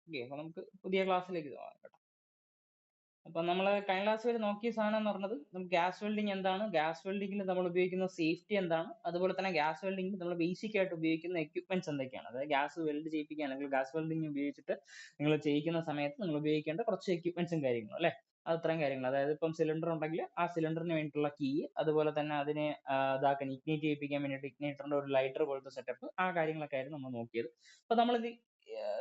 Okay, അപ്പൊ നമുക്ക് പുതിയ ക്ലാസ്സിലേക്ക് പോകാം കേട്ടോ. അപ്പൊ നമ്മൾ കഴിഞ്ഞ ക്ലാസ് വരെ നോക്കിയ സാധനം എന്ന് പറഞ്ഞത് നമുക്ക് ഗ്യാസ് വെൽഡിംഗ് എന്താണ്, ഗ്യാസ് വെൽഡിംഗിൽ നമ്മൾ ഉപയോഗിക്കുന്ന സേഫ്റ്റി എന്താണ്, അതുപോലെ തന്നെ ഗ്യാസ് വെൽഡിംഗിൽ നമ്മൾ ബേസിക് ആയിട്ട് ഉപയോഗിക്കുന്ന എക്യുപ്മെന്റ്സ് എന്തൊക്കെയാണ്, അതായത് ഗ്യാസ് വെൽഡ് ചെയ്യിപ്പിക്കാൻ അല്ലെങ്കിൽ ഗ്യാസ് വെൽഡിംഗ് ഉപയോഗിച്ചിട്ട് നിങ്ങൾ ചെയ്യിക്കുന്ന സമയത്ത് നിങ്ങൾ ഉപയോഗിക്കേണ്ട കുറച്ച് എക്യുപ്മെന്റ്സും കാര്യങ്ങളും അല്ലേ. അത് ഇത്രയും കാര്യങ്ങൾ, അതായത് ഇപ്പം സിലിണ്ടർ ഉണ്ടെങ്കിൽ ആ സിലിണ്ടറിന് വേണ്ടിയിട്ടുള്ള കീ, അതുപോലെ തന്നെ അതിനെ ഇതാക്കാൻ ഇഗ്നേറ്റ് ചെയ്യിപ്പിക്കാൻ വേണ്ടിയിട്ട് ഇഗ്നേറ്ററിന്റെ ഒരു ലൈറ്റർ പോലത്തെ സെറ്റപ്പ്, ആ കാര്യങ്ങളൊക്കെ ആയിരുന്നു നമ്മൾ നോക്കിയത്. അപ്പൊ നമ്മളിത്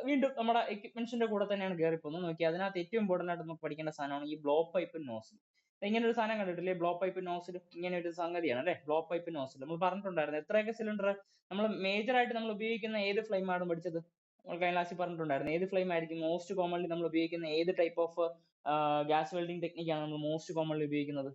വീണ്ടും നമ്മുടെ എക്യുപ്മെന്റ്സിന്റെ കൂടെ തന്നെയാണ് കയറി പോകുന്നത്. നോക്കി അതിനകത്ത് ഏറ്റവും ഇമ്പോർട്ടന്റ് ആയിട്ട് നമുക്ക് പഠിക്കേണ്ട സാധനമാണ് ഈ ബ്ലോ പൈപ്പ് നോസിൽ. ഇങ്ങനെ ഒരു സാധനം കണ്ടിട്ടില്ലേ, ബ്ലോ പൈപ്പ് നോസിൽ ഇങ്ങനെ ഒരു സംഗതിയാണ് അല്ലെ, ബ്ലോ പൈപ്പ് നോസിൽ. നമ്മൾ പറഞ്ഞിട്ടുണ്ടായിരുന്നു എത്രയൊക്കെ സിലിണ്ടർ നമ്മൾ മേജർ ആയിട്ട് നമ്മൾ ഉപയോഗിക്കുന്ന ഏത് ഫ്ലെയിം ആണ് പഠിച്ചത്, നമ്മൾ കഴിഞ്ഞ ക്ലാസ്സിൽ പറഞ്ഞിട്ടുണ്ടായിരുന്നു. ഏത് ഫ്ലെയിം ആയിരിക്കും മോസ്റ്റ് കോമൺലി നമ്മൾ ഉപയോഗിക്കുന്ന, ഏത് ടൈപ്പ് ഓഫ് ഗ്യാസ് വെൽഡിംഗ് ടെക്നിക്കാണ് നമ്മൾ മോസ്റ്റ് കോമൺലി ഉപയോഗിക്കുന്നത്?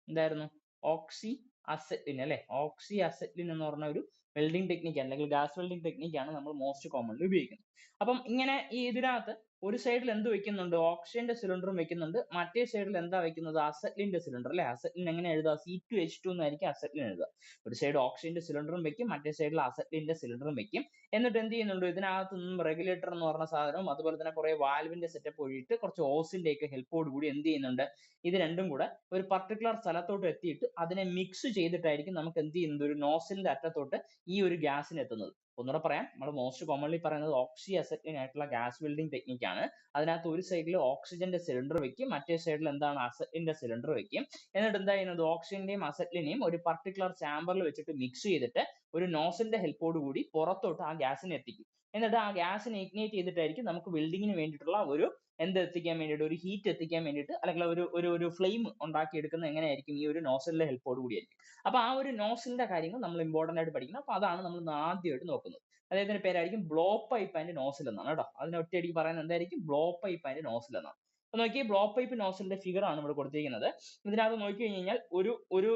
എന്തായിരുന്നു? ഓക്സി അസെറ്റിൻ അല്ലെ. ഓക്സി അസെറ്റിൻ എന്ന് പറഞ്ഞ ഒരു വെൽഡിംഗ് ടെക്നിക്ക് അല്ലെങ്കിൽ ഗ്യാസ് വെൽഡിംഗ് ടെക്നിക്കാണ് നമ്മൾ മോസ്റ്റ് കോമൺലി ഉപയോഗിക്കുന്നത്. അപ്പം ഇങ്ങനെ ഈ ഇതിനകത്ത് ഒരു സൈഡിൽ എന്ത് വെക്കുന്നുണ്ട്, ഓക്സിജന്റെ സിലിണ്ടറും വെക്കുന്നുണ്ട്, മറ്റേ സൈഡിൽ എന്താ വെക്കുന്നത്, അസെറ്റിന്റെ സിലിണ്ടർ അല്ലെ. അസെറ്റിൻ എങ്ങനെ എഴുതുക, C2H2 എന്നായിരിക്കും അസെറ്റിൻ എഴുതുക. ഒരു സൈഡ് ഓക്സിജന്റെ സിലിണ്ടറും വെക്കും, മറ്റേ സൈഡിൽ അസെറ്റിന്റെ സിലിണ്ടറും വെക്കും. എന്നിട്ട് എന്ത് ചെയ്യുന്നുണ്ട്, ഇതിനകത്ത് നിന്നും റെഗുലേറ്റർ എന്ന് പറഞ്ഞ സാധനവും അതുപോലെ തന്നെ കുറെ വാൽവിന്റെ സെറ്റപ്പ് ഒഴിയിട്ട് കുറച്ച് ഓസിന്റെ ഒക്കെ ഹെൽപ്പോട് കൂടി എന്ത് ചെയ്യുന്നുണ്ട്, ഇത് രണ്ടും കൂടെ ഒരു പർട്ടിക്കുലർ സ്ഥലത്തോട്ട് എത്തിയിട്ട് അതിനെ മിക്സ് ചെയ്തിട്ടായിരിക്കും നമുക്ക് എന്ത് ചെയ്യുന്നത്, ഒരു നോസിലിന്റെ അറ്റത്തോട്ട് ഈ ഒരു ഗ്യാസിന് എത്തുന്നത്. ഒന്നുകൂടെ പറയാം, നമ്മൾ മോസ്റ്റ് കോമൺലി പറയുന്നത് ഓക്സി അസെറ്റിൻ ആയിട്ടുള്ള ഗ്യാസ് വെൽഡിംഗ് ടെക്നിക്ക് ആണ്. അതിനകത്ത് ഒരു സൈഡിൽ ഓക്സിജന്റെ സിലിണ്ടർ വെക്കും, മറ്റേ സൈഡിൽ എന്താണ്, അസെറ്റിന്റെ സിലിണ്ടർ വെക്കും. എന്നിട്ട് എന്താ ചെയ്യുന്നത്, ഓക്സിജന്റെയും അസെറ്റിനെയും ഒരു പർട്ടിക്കുലർ ചാമ്പറിൽ വെച്ചിട്ട് മിക്സ് ചെയ്തിട്ട് ഒരു നോസിലിന്റെ ഹെൽപ്പോട് കൂടി പുറത്തോട്ട് ആ ഗ്യാസിനെ എത്തിക്കും. എന്നിട്ട് ആ ഗ്യാസിനെ ഇഗ്നേറ്റ് ചെയ്തിട്ടായിരിക്കും നമുക്ക് വെൽഡിങ്ങിന് വേണ്ടിയിട്ടുള്ള ഒരു എന്ത് എത്തിക്കാൻ വേണ്ടിയിട്ട്, ഒരു ഹീറ്റ് എത്തിക്കാൻ വേണ്ടിയിട്ട്, അല്ലെങ്കിൽ ഒരു ഒരു ഒരു ഫ്ലെയിം ഉണ്ടാക്കി എടുക്കുന്നത് എങ്ങനെയായിരിക്കും, ഈ ഒരു നോസലിന്റെ ഹെൽപ്പോട് കൂടിയായിരിക്കും. അപ്പൊ ആ ഒരു നോസലിന്റെ കാര്യങ്ങൾ നമ്മൾ ഇമ്പോർട്ടന്റ് ആയിട്ട് പഠിക്കണം. അപ്പൊ അതാണ് നമ്മൾ ആദ്യമായിട്ട് നോക്കുന്നത്. അദ്ദേഹത്തിന്റെ പേരായിരിക്കും ബ്ലോ പൈപ്പ് ആൻഡ് നോസിൽ എന്നാണ് കേട്ടോ. അതിന് ഒറ്റയടിക്ക് പറയുന്നത് എന്തായിരിക്കും, ബ്ലോ പൈപ്പ് ആൻഡ് നോസിൽ എന്നാണ്. അപ്പൊ നോക്കി, ബ്ലോ പൈപ്പ് നോസിലിന്റെ ഫിഗർ ആണ് ഇവിടെ കൊടുത്തിരിക്കുന്നത്. ഇതിനകത്ത് നോക്കി കഴിഞ്ഞാൽ ഒരു ഒരു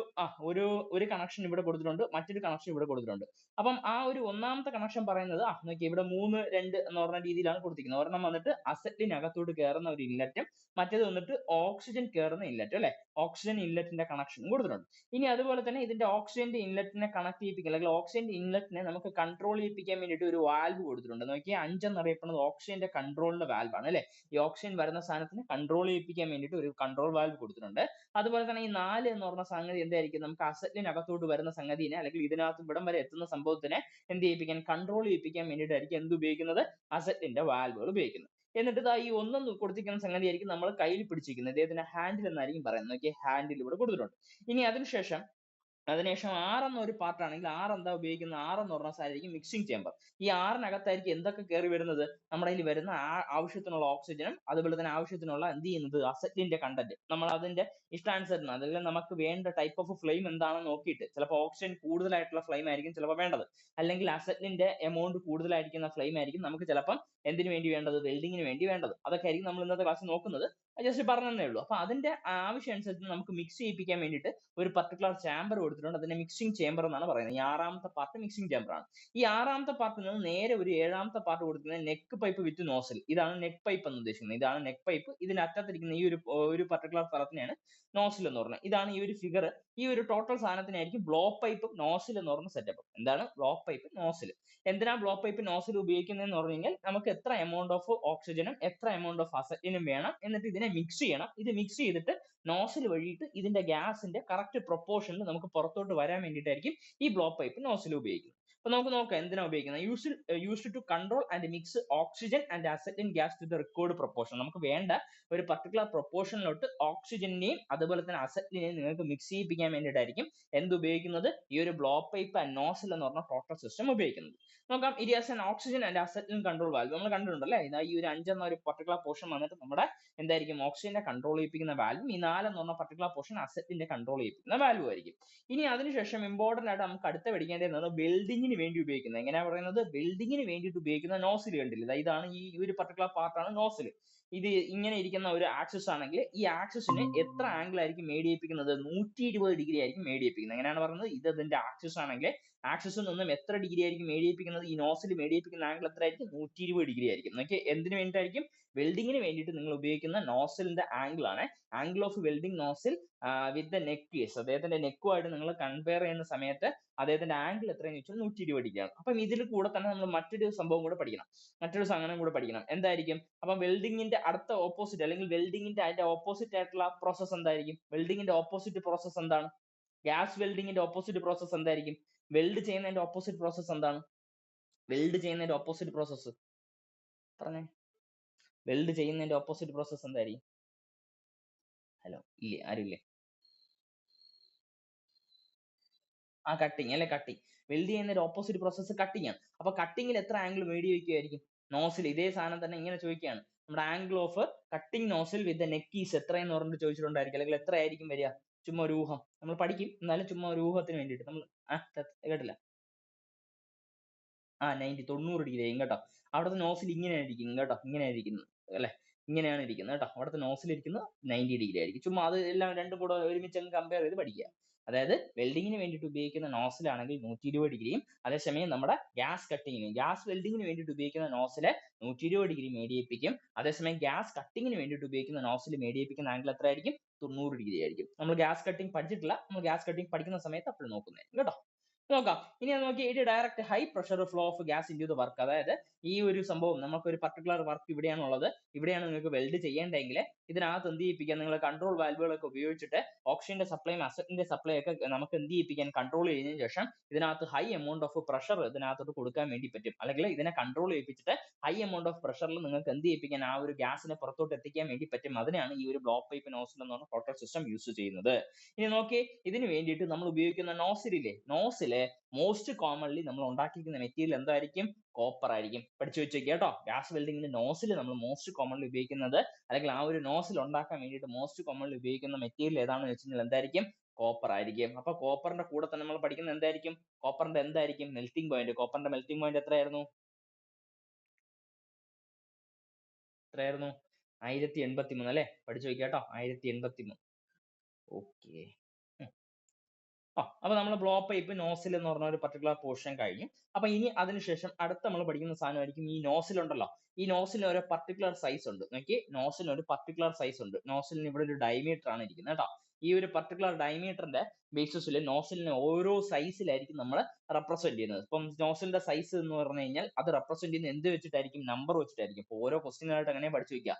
ഒരു ഒരു കണക്ഷൻ ഇവിടെ കൊടുത്തിട്ടുണ്ട്, മറ്റൊരു കണക്ഷൻ ഇവിടെ കൊടുത്തിട്ടുണ്ട്. അപ്പം ആ ഒരു ഒന്നാമത്തെ കണക്ഷൻ പറയുന്നത് നോക്കി ഇവിടെ 3, 2 എന്ന് പറഞ്ഞ രീതിയിലാണ് കൊടുത്തിരിക്കുന്നത്. ഒരെണ്ണം വന്നിട്ട് അസറ്റിനകത്തോട്ട് കയറുന്ന ഒരു ഇൻലെറ്റും, മറ്റേത് വന്നിട്ട് ഓക്സിജൻ കയറുന്ന ഇൻലെറ്റ് അല്ലെ. ഓക്സിജൻ ഇൻലെറ്റിന്റെ കണക്ഷനും കൊടുത്തിട്ടുണ്ട്. ഇനി അതുപോലെ തന്നെ ഇതിന്റെ ഓക്സിജന്റെ ഇൻലെറ്റിനെ കണക്ട് ചെയ്യിപ്പിക്കുക, അല്ലെങ്കിൽ ഓക്സിജന്റെ ഇൻലെറ്റിനെ നമുക്ക് കൺട്രോൾ ചെയ്യിപ്പിക്കാൻ വേണ്ടിയിട്ട് ഒരു വാൽവ് കൊടുത്തിട്ടുണ്ട്. നോക്കിയാൽ 5 എന്നറിയപ്പെടുന്നത് ഓക്സിജന്റെ കൺട്രോളിന്റെ വാൽവ് ആണ് അല്ലെ. ഈ ഓക്സിജൻ വരുന്ന സാധനത്തിന് കൺട്രോൾ ചെയ്യിപ്പിക്കാൻ വേണ്ടിയിട്ട് ഒരു കൺട്രോൾ വാൽവ് കൊടുത്തിട്ടുണ്ട്. അതുപോലെ തന്നെ ഈ 4 എന്ന് പറഞ്ഞ സംഗതി എന്തായിരിക്കും, നമുക്ക് അസറ്റിനകത്തോട്ട് വരുന്ന സംഗതിനെ അല്ലെങ്കിൽ ഇതിനകത്ത് ഇവിടം വരെ എത്തുന്ന സംഭവത്തിനെ എന്ത് ചെയ്യിപ്പിക്കാൻ, കൺട്രോൾ ചെയ്യിപ്പിക്കാൻ വേണ്ടിയിട്ടായിരിക്കും എന്ത് ഉപയോഗിക്കുന്നത്, അസറ്റിന്റെ വാൽവുകൾ ഉപയോഗിക്കുന്നത്. എന്നിട്ട് ഇതാ ഈ ഒന്നും കൊടുത്തിരിക്കുന്ന സംഗതി ആയിരിക്കും നമ്മൾ കയ്യിൽ പിടിച്ചിരിക്കുന്നത്, ഇദ്ദേഹത്തിന്റെ ഹാൻഡിൽ എന്നായിരിക്കും പറയുന്നത്. നോക്കിയ ഹാൻഡിൽ ഇവിടെ കൊടുത്തിട്ടുണ്ട്. ഇനി അതിനുശേഷം 6 എന്ന ഒരു പാർട്ട് ആണെങ്കിൽ 6 എന്താ ഉപയോഗിക്കുന്നത്, 6 എന്ന് പറഞ്ഞ സാധനമായിരിക്കും മിക്സിംഗ് ചേമ്പർ. ഈ 6-നകത്തായിരിക്കും എന്തൊക്കെ കയറി വരുന്നത്, നമ്മുടെ കയ്യിൽ വരുന്ന ആവശ്യത്തിനുള്ള ഓക്സിജനും അതുപോലെ തന്നെ ആവശ്യത്തിനുള്ള എന്ത് ചെയ്യുന്നത്, അസറ്റിന്റെ കണ്ടന്റ് നമ്മൾ അതിന്റെ ഇഷ്ടാനുസരണം, അതെല്ലാം നമുക്ക് വേണ്ട ടൈപ്പ് ഓഫ് ഫ്ലെയിം എന്താണെന്ന് നോക്കിയിട്ട്, ചിലപ്പോൾ ഓക്സിജൻ കൂടുതലായിട്ടുള്ള ഫ്ലെയിം ആയിരിക്കും ചിലപ്പോൾ വേണ്ടത്, അല്ലെങ്കിൽ അസറ്റിന്റെ എമൗണ്ട് കൂടുതലായിരിക്കുന്ന ഫ്ലെയിം ആയിരിക്കും നമുക്ക് ചിലപ്പം എന്തിനു വേണ്ടി വേണ്ടത്, വെൽഡിങ്ങിന് വേണ്ടി വേണ്ടത്. അതൊക്കെ ആയിരിക്കും നമ്മൾ ഇന്നത്തെ ക്ലാസ്സിൽ നോക്കുന്നത്. ജസ്റ്റ് പറഞ്ഞതേ ഉള്ളൂ. അപ്പൊ അതിന്റെ ആവശ്യം അനുസരിച്ച് നമുക്ക് മിക്സ് ചെയ്യിപ്പിക്കാൻ വേണ്ടിയിട്ട് ഒരു പർട്ടിക്കുലർ ചാമ്പർ കൊടുത്തിട്ടുണ്ട്. അതിനെ മിക്സിംഗ് ചേമ്പർ എന്നാണ് പറയുന്നത്. ഈ 6-ാമത്തെ പാർട്ട് മിക്സിംഗ് ചേമ്പർ ആണ്. ഈ 6-ാമത്തെ പാർട്ടിൽ നിന്ന് നേരെ ഒരു 7-ാമത്തെ പാർട്ട് കൊടുക്കുന്നത് നെക്ക് പൈപ്പ് വിത്ത് നോസൽ. ഇതാണ് നെക്ക് പൈപ്പ് എന്ന് ഉദ്ദേശിക്കുന്നത്. ഇതാണ് നെക്ക് പൈപ്പ്. ഇതിന് അറ്റത്തിരിക്കുന്ന ഈ ഒരു പർട്ടിക്കുലർ സ്ഥലത്തിനെയാണ് നോസിൽ എന്ന് പറയുന്നത്. ഇതാണ് ഈ ഒരു ഫിഗർ. ഈ ഒരു ടോട്ടൽ സാധനത്തിനായിരിക്കും ബ്ലോ പൈപ്പ് നോസിൽ എന്ന് പറയുന്ന സെറ്റപ്പ്. എന്താണ് ബ്ലോ പൈപ്പ് നോസിൽ? എന്തിനാ ബ്ലോ പൈപ്പ് നോസിൽ ഉപയോഗിക്കുന്നതെന്ന് പറഞ്ഞു കഴിഞ്ഞാൽ, നമുക്ക് എത്ര എമൗണ്ട് ഓഫ് ഓക്സിജനും എത്ര എമൗണ്ട് ഓഫ് അസറ്റിനും വേണം, എന്നിട്ട് ഇതിനെ മിക്സ് ചെയ്യണം. ഇത് മിക്സ് ചെയ്തിട്ട് നോസിൽ വഴിയിട്ട് ഇതിന്റെ ഗ്യാസിന്റെ കറക്റ്റ് പ്രൊപ്പോർഷനിൽ നമുക്ക് പുറത്തോട്ട് വരാൻ വേണ്ടിയിട്ടായിരിക്കും ഈ ബ്ലോ പൈപ്പ് നോസിൽ ഉപയോഗിക്കുന്നത്. അപ്പൊ നമുക്ക് നോക്കാം എന്തിനാ ഉപയോഗിക്കുന്നത്. Used to control and mix oxygen and acetylene gas to the required proportion. നമുക്ക് വേണ്ട ഒരു പർട്ടിക്കുലർ പ്രൊപ്പോർഷനിലോട്ട് ഓക്സിജനെയും അതുപോലെ തന്നെ അസറ്റിനെയും നിങ്ങൾക്ക് മിക്സ് ചെയ്യിപ്പിക്കാൻ വേണ്ടിയിട്ടായിരിക്കും എന്ത് ഉപയോഗിക്കുന്നത്, ഈ ഒരു ബ്ലോ പൈപ്പ് ആൻഡ് നോസിൽ എന്ന് പറഞ്ഞ ടോട്ടൽ സിസ്റ്റം ഉപയോഗിക്കുന്നത്. നോക്കാം, it is an oxygen and അസറ്റിൻ control valve. നമ്മൾ കണ്ടിട്ടുണ്ടല്ലേ, ഇതാ ഈ ഒരു 5 എന്ന ഒരു പർട്ടിക്കുലർ പോർഷൻ വന്നിട്ട് നമ്മുടെ എന്തായിരിക്കും, ഓക്സിജനെ കൺട്രോൾ ചെയ്യിപ്പിക്കുന്ന വാൽവും, ഈ 4 എന്ന് പറഞ്ഞ പർട്ടിക്കുലർ പോർഷൻ അസറ്റിന്റെ കൺട്രോൾ ചെയ്യിപ്പിക്കുന്ന വാൽവും ആയിരിക്കും. ഇനി അതിനുശേഷം ഇമ്പോർട്ടന്റ് ആയിട്ട് നമുക്ക് അടുത്ത പഠിക്കേണ്ടത് വെൽഡിങ്ങിന് വേണ്ടി ഉപയോഗിക്കുന്നത്. എങ്ങനെയാ പറയുന്നത്, വെൽഡിങ്ങിന് വേണ്ടിയിട്ട് ഉപയോഗിക്കുന്ന നോസിൽ കണ്ടില്ല, ഇതാണ് ഈ ഒരു പർട്ടിക്കുലർ പാർട്ടാണ് നോസിൽ. ഇത് ഇങ്ങനെ ഇരിക്കുന്ന ഒരു ആക്സിസ് ആണെങ്കിൽ ഈ ആക്സിസിന് എത്ര ആംഗിൾ ആയിരിക്കും മേഡ് ചെയ്യിപ്പിക്കുന്നത്, 120 ഡിഗ്രി ആയിരിക്കും മേഡ് ചെയ്യിപ്പിക്കുന്നത്. എങ്ങനെയാണ് പറയുന്നത്, ഇത് ഇതിന്റെ ആക്സിസ് ആണെങ്കിൽ ആക്സിസിൽ നിന്നും എത്ര ഡിഗ്രി ആയിരിക്കും മേടിയിപ്പിക്കുന്നത്? ഈ നോസിൽ മേടിയിപ്പിക്കുന്ന ആംഗിൾ എത്ര ആയിരിക്കും? 120 ഡിഗ്രി ആയിരിക്കും. നോക്കിയേ എന്തിനു വേണ്ടിയിട്ടായിരിക്കും? വെൽഡിങ്ങിന് വേണ്ടിയിട്ട് നിങ്ങൾ ഉപയോഗിക്കുന്ന നോസിലിന്റെ ആംഗിൾ ആണ് angle of welding nozzle with the neck piece. അദ്ദേഹത്തിന്റെ നെക്കുമായിട്ട് നിങ്ങൾ കമ്പയർ ചെയ്യുന്ന സമയത്ത് അദ്ദേഹത്തിന്റെ ആംഗിൾ എത്രയെന്ന് വെച്ചാൽ 120 ഡിഗ്രി ആണ്. അപ്പം ഇതിൽ കൂടെ തന്നെ നമ്മൾ മറ്റൊരു സംഭവം കൂടെ പഠിക്കണം, മറ്റൊരു സാധനം കൂടെ പഠിക്കണം. എന്തായിരിക്കും? അപ്പം വെൽഡിങ്ങിന്റെ അടുത്ത ഓപ്പോസിറ്റ് അല്ലെങ്കിൽ വെൽഡിങ്ങിന്റെ അതിന്റെ ഓപ്പോസിറ്റ് ആയിട്ടുള്ള പ്രോസസ് എന്തായിരിക്കും? വെൽഡിങ്ങിന്റെ ഓപ്പോസിറ്റ് പ്രോസസ് എന്താണ്? ഗ്യാസ് വെൽഡിങ്ങിന്റെ ഓപ്പോസിറ്റ് പ്രോസസ് എന്തായിരിക്കും? വെൽഡ് ചെയ്യുന്നതിന്റെ ഓപ്പോസിറ്റ് പ്രോസസ് എന്താണ്? വെൽഡ് ചെയ്യുന്നതിന്റെ ഓപ്പോസിറ്റ് പ്രോസസ് പറഞ്ഞേ. വെൽഡ് ചെയ്യുന്നതിന്റെ ഓപ്പോസിറ്റ് പ്രോസസ് എന്തായിരിക്കും? ഹലോ, ഇല്ലേ? ആരുമില്ലേ? കട്ടിങ് അല്ലെ? കട്ടിങ്. വെൽഡ് ചെയ്യുന്നതിന്റെ ഓപ്പോസിറ്റ് പ്രോസസ് കട്ടിങ് ആണ്. അപ്പൊ കട്ടിങ്ങിൽ എത്ര ആംഗിൾ മേടിവെക്കുമായിരിക്കും? നോസിൽ ഇതേ സാധനം തന്നെ ഇങ്ങനെ ചോദിക്കുകയാണ്. നമ്മുടെ angle of cutting nozzle with the neck is എത്രയെന്ന് പറഞ്ഞിട്ട് ചോദിച്ചിട്ടുണ്ടായിരിക്കും, അല്ലെങ്കിൽ എത്ര ആയിരിക്കും വരിക? ചുമ്മാ ഒരു ഊഹം നമ്മൾ പഠിക്കും, എന്നാലും ചുമ്മാ ഒരു ഊഹത്തിന് വേണ്ടിയിട്ട് നമ്മൾ കേട്ടില്ല. 90 ഡിഗ്രി ആയിരിക്കും കേട്ടോ. അവിടുത്തെ നോസിൽ ഇങ്ങനെയാണ് ഇരിക്കുന്നത് കേട്ടോ, ഇങ്ങനെയാണ് ഇരിക്കുന്നത് അല്ലെ, ഇങ്ങനെയാണ് ഇരിക്കുന്നത് കേട്ടോ. അവിടുത്തെ നോസിൽ ഇരിക്കുന്നത് 90 ഡിഗ്രി ആയിരിക്കും. ചുമ്മാ അത് എല്ലാം രണ്ടും കൂടെ ഒരുമിച്ച് അങ്ങ് കമ്പയർ ചെയ്ത് പഠിക്കുക. അതായത് വെൽഡിങ്ങിന് വേണ്ടിയിട്ട് ഉപയോഗിക്കുന്ന നോസിൽ ആണെങ്കിൽ 120 ഡിഗ്രിയും, അതേസമയം നമ്മുടെ ഗ്യാസ് കട്ടിങ്ങിന് ഗ്യാസ് വെൽഡിങ്ങിന് വേണ്ടിയിട്ട് ഉപയോഗിക്കുന്ന നോസില് 120 ഡിഗ്രി മേടിയിപ്പിക്കും. അതേസമയം ഗ്യാസ് കട്ടിങ്ങിന് വേണ്ടിയിട്ട് ഉപയോഗിക്കുന്ന നോസിൽ മേടിയിപ്പിക്കുന്ന ആംഗിൾ എത്ര ആയിരിക്കും? 90 ഡിഗ്രി ആയിരിക്കും. നമ്മൾ ഗ്യാസ് കട്ടിങ് പഠിച്ചിട്ടില്ല, നമ്മൾ ഗ്യാസ് കട്ടിങ് പഠിക്കുന്ന സമയത്ത് അപ്പോൾ നോക്കുന്നത് കേട്ടോ. നോക്കാം. ഇനി നോക്കി ഇത് direct high pressure flow of gas into the work. അതായത് ഈ ഒരു സംഭവം നമുക്ക് ഒരു പർട്ടിക്കുലർ വർക്ക് ഇവിടെയാണുള്ളത്, ഇവിടെയാണ് നിങ്ങൾക്ക് വെൽഡ് ചെയ്യേണ്ടതെങ്കിൽ ഇതിനകത്ത് എന്ത് ചെയ്യിപ്പിക്കാൻ? നിങ്ങൾ കൺട്രോൾ വാൽവുകളൊക്കെ ഉപയോഗിച്ചിട്ട് ഓക്സിജന്റെ സപ്ലൈയും അസറ്റിന്റെ സപ്ലൈ ഒക്കെ നമുക്ക് എന്ത് ചെയ്യിപ്പിക്കാൻ? കൺട്രോൾ ചെയ്തതിനു ശേഷം ഇതിനകത്ത് ഹൈ എമൗണ്ട് ഓഫ് പ്രഷർ ഇതിനകത്തോട്ട് കൊടുക്കാൻ വേണ്ടി പറ്റും. അല്ലെങ്കിൽ ഇതിനെ കൺട്രോൾ ചെയ്യിപ്പിച്ചിട്ട് ഹൈ എമൗണ്ട് ഓഫ് പ്രഷറിൽ നിങ്ങൾക്ക് എന്ത് ചെയ്യിപ്പിക്കാൻ? ആ ഒരു ഗ്യാസിനെ പുറത്തോട്ട് എത്തിക്കാൻ വേണ്ടി പറ്റും. അതിനാണ് ഈ ഒരു ബ്ലോ പൈപ്പ് നോസിൽ എന്ന് പറഞ്ഞ ഫ്ലോട്ടർ സിസ്റ്റം യൂസ് ചെയ്യുന്നത്. ഇനി നോക്കി, ഇതിന് വേണ്ടിയിട്ട് നമ്മൾ ഉപയോഗിക്കുന്ന നോസിലില്ലേ, നോസില് മോസ്റ്റ് കോമൺലി നമ്മൾ ഉണ്ടാക്കിയിരിക്കുന്ന മെറ്റീരിയൽ എന്തായിരിക്കും? കോപ്പർ ആയിരിക്കും. പഠിച്ചു വെച്ചേക്ക് കേട്ടോ. ഗ്യാസ് വെൽഡിങ്ങിന്റെ നോസിൽ നമ്മൾ മോസ്റ്റ് കോമൺലി ഉപയോഗിക്കുന്നത്, അല്ലെങ്കിൽ ആ ഒരു നോസിൽ ഉണ്ടാക്കാൻ വേണ്ടിയിട്ട് മോസ്റ്റ് കോമൺലി ഉപയോഗിക്കുന്ന മെറ്റീരിയൽ ഏതാണെന്ന് വെച്ച് കഴിഞ്ഞാൽ എന്തായിരിക്കും? കോപ്പർ ആയിരിക്കും. അപ്പൊ കോപ്പറിന്റെ കൂടെ തന്നെ നമ്മൾ പഠിക്കുന്നത് എന്തായിരിക്കും? കോപ്പറിന്റെ എന്തായിരിക്കും മെൽറ്റിംഗ് പോയിന്റ്? കോപ്പറിന്റെ മെൽറ്റിംഗ് പോയിന്റ് എത്രയായിരുന്നു? 1083 അല്ലെ? പഠിച്ചു വെക്കുക കേട്ടോ, 1083. ഓക്കെ. അപ്പൊ നമ്മൾ ബ്ലോ പൈപ്പ് നോസിൽ എന്ന് പറഞ്ഞ ഒരു പർട്ടിക്കുലർ പോർഷൻ കഴിഞ്ഞു. അപ്പൊ ഇനി അതിനുശേഷം അടുത്ത നമ്മൾ പഠിക്കുന്ന സാധനമായിരിക്കും ഈ നോസിൽ ഉണ്ടല്ലോ. ഈ നോസിലിന് ഒരു പർട്ടിക്കുലർ സൈസ് ഉണ്ട്. നോക്കി, നോസിലിന് ഒരു പർട്ടിക്കുലർ സൈസ് ഉണ്ട്. നോസിലിന് ഇവിടെ ഒരു ഡയമീറ്റർ ആണ് ഇരിക്കുന്നത് കേട്ടോ. ഈ ഒരു പർട്ടിക്കുലർ ഡയമീറ്ററിന്റെ ബേസിസിൽ നോസിലിന് ഓരോ സൈസിലായിരിക്കും നമ്മൾ റെപ്രസെന്റ് ചെയ്യുന്നത്. ഇപ്പം നോസിലിന്റെ സൈസ് എന്ന് പറഞ്ഞു കഴിഞ്ഞാൽ അത് റെപ്രസെന്റ് ചെയ്യുന്നത് എന്ത് വെച്ചിട്ടായിരിക്കും? നമ്പർ വെച്ചിട്ടായിരിക്കും. ഇപ്പൊ ഓരോ ക്വസ്റ്റ്യനായിട്ട് അങ്ങനെ പഠിച്ചു വെക്കുക.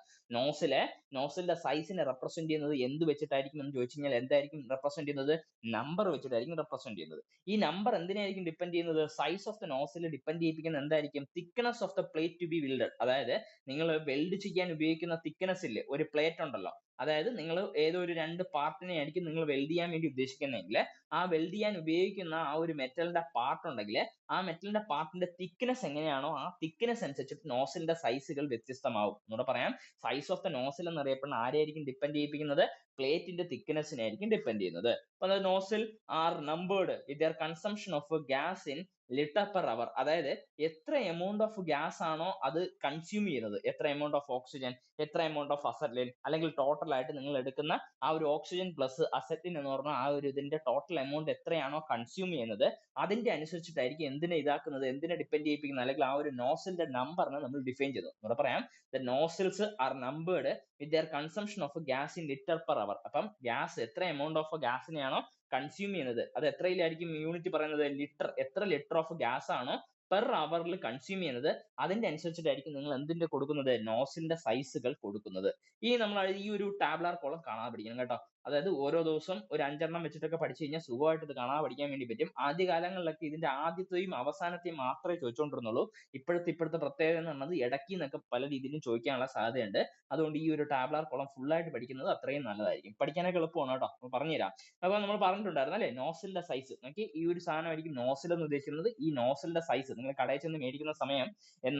നോസിലിന്റെ സൈസിനെ റെപ്രസെന്റ് ചെയ്യുന്നത് എന്ത് വെച്ചിട്ടായിരിക്കും എന്ന് ചോദിച്ചു കഴിഞ്ഞാൽ എന്തായിരിക്കും റെപ്രസെന്റ് ചെയ്യുന്നത്? നമ്പർ വെച്ചിട്ടായിരിക്കും റെപ്രസെന്റ് ചെയ്യുന്നത്. ഈ നമ്പർ എന്തിനായിരിക്കും ഡിപ്പെൻഡ് ചെയ്യുന്നത്? Size of the nozzle depend ചെയ്യിപ്പിക്കുന്ന എന്തായിരിക്കും? Thickness of the plate to be welded. അതായത് നിങ്ങൾ വെൽഡ് ചെയ്യാൻ ഉപയോഗിക്കുന്ന തിക്നെസ് ഇല്ലേ, ഒരു പ്ലേറ്റ് ഉണ്ടല്ലോ, അതായത് നിങ്ങൾ ഏതോ ഒരു രണ്ട് പാർട്ടിനെ ആയിരിക്കും നിങ്ങൾ വെൽഡ് ചെയ്യാൻ വേണ്ടി ഉദ്ദേശിക്കുന്നതെങ്കിൽ ആ വെൽഡ് ചെയ്യാൻ ഉപയോഗിക്കുന്ന ആ ഒരു മെറ്റലിന്റെ പാർട്ട് ഉണ്ടെങ്കിൽ ആ മെറ്റലിന്റെ പാർട്ടിന്റെ തിക്നെസ് എങ്ങനെയാണോ ആ തിക്നെസ് അനുസരിച്ചിട്ട് നോസിലിന്റെ സൈസുകൾ വ്യത്യസ്തമാവും. എന്നൂടെ പറയാം, സൈസ് ഓഫ് ദ നോസിൽ എന്നറിയപ്പെടുന്ന ആരെയായിരിക്കും ഡിപ്പെൻഡ് ചെയ്യിപ്പിക്കുന്നത്? പ്ലേറ്റിന്റെ തിക്നെസ്സിനെ ആയിരിക്കും ഡിപ്പെൻഡ് ചെയ്യുന്നത്. അപ്പൊ nozzle are numbered with their consumption of gas in litre per hour. അതായത് എത്ര എമൗണ്ട് ഓഫ് ഗ്യാസ് ആണോ അത് കൺസ്യൂം ചെയ്യുന്നത്, എത്ര എമൗണ്ട് ഓഫ് ഓക്സിജൻ, എത്ര എമൗണ്ട് ഓഫ് അസറ്റിൻ, അല്ലെങ്കിൽ ടോട്ടൽ ആയിട്ട് നിങ്ങൾ എടുക്കുന്ന ആ ഒരു ഓക്സിജൻ പ്ലസ് അസറ്റിൻ എന്ന് പറഞ്ഞ ആ ഒരു ഇതിന്റെ ടോട്ടൽ എമൗണ്ട് എത്രയാണോ കൺസ്യൂം ചെയ്യുന്നത് അതിന്റെ അനുസരിച്ചിട്ടായിരിക്കും എന്തിനെ ഇതാക്കുന്നത്, എന്തിനെ ഡിപ്പെൻഡ് ചെയ്യിപ്പിക്കുന്നത്, അല്ലെങ്കിൽ ആ ഒരു നോസിലിന്റെ നമ്പറിനെ നമ്മൾ ഡിഫൈൻ ചെയ്തു. ഇവിടെ പറയാം, the nozzles are numbered with their consumption of gas in litre per hour. അപ്പം ഗ്യാസ് എത്ര എമൗണ്ട് ഓഫ് ഗ്യാസിനെയാണോ കൺസ്യൂം ചെയ്യുന്നത് അത് എത്രയിലായിരിക്കും യൂണിറ്റ് പറയുന്നത്? ലിറ്റർ. എത്ര ലിറ്റർ ഓഫ് ഗ്യാസ് ആണോ പെർ അവറിൽ കൺസ്യൂം ചെയ്യുന്നത് അതിന്റെ അനുസരിച്ചിട്ടായിരിക്കും നിങ്ങൾ എന്തിന്റെ കൊടുക്കുന്നത്? നോസിലിന്റെ സൈസുകൾ കൊടുക്കുന്നത്. ഈ നമ്മൾ ഈ ഒരു ടാബ്ലാർ കോളം കാണാൻ പഠിക്കണം കേട്ടോ. അതായത് ഓരോ ദിവസം ഒരു 5 വെച്ചിട്ടൊക്കെ പഠിച്ചു കഴിഞ്ഞാൽ സുഖമായിട്ട് ഇത് കാണാൻ പഠിക്കാൻ വേണ്ടി പറ്റും. ആദ്യ കാലങ്ങളിലൊക്കെ ഇതിന്റെ ആദ്യത്തെയും അവസാനത്തെയും മാത്രമേ ചോദിച്ചുകൊണ്ടിരുന്നുള്ളൂ. ഇപ്പോഴത്തെ പ്രത്യേകത എന്ന് പറഞ്ഞത് ഇടയ്ക്ക് നിന്നൊക്കെ പല രീതിയിലും ചോദിക്കാനുള്ള സാധ്യതയുണ്ട്. അതുകൊണ്ട് ഈ ഒരു ടാബ്ലാർ കോളം ഫുൾ ആയിട്ട് പഠിക്കുന്നത് അത്രയും നല്ലതായിരിക്കും. പഠിക്കാനൊക്കെ എളുപ്പമാണ് കേട്ടോ, പറഞ്ഞുതരാം. അപ്പൊ നമ്മൾ പറഞ്ഞിട്ടുണ്ടായിരുന്നു അല്ലെ, നോസിലിന്റെ സൈസ്. നോക്കി, ഈ ഒരു സാധനമായിരിക്കും നോസിൽ എന്ന് ഉദ്ദേശിക്കുന്നത്. ഈ നോസിലിന്റെ സൈസ് നിങ്ങൾ കടയിൽ ചെന്ന് മേടിക്കുന്ന സമയം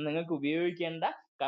നിങ്ങൾക്ക് ഉപയോഗിക്കേണ്ട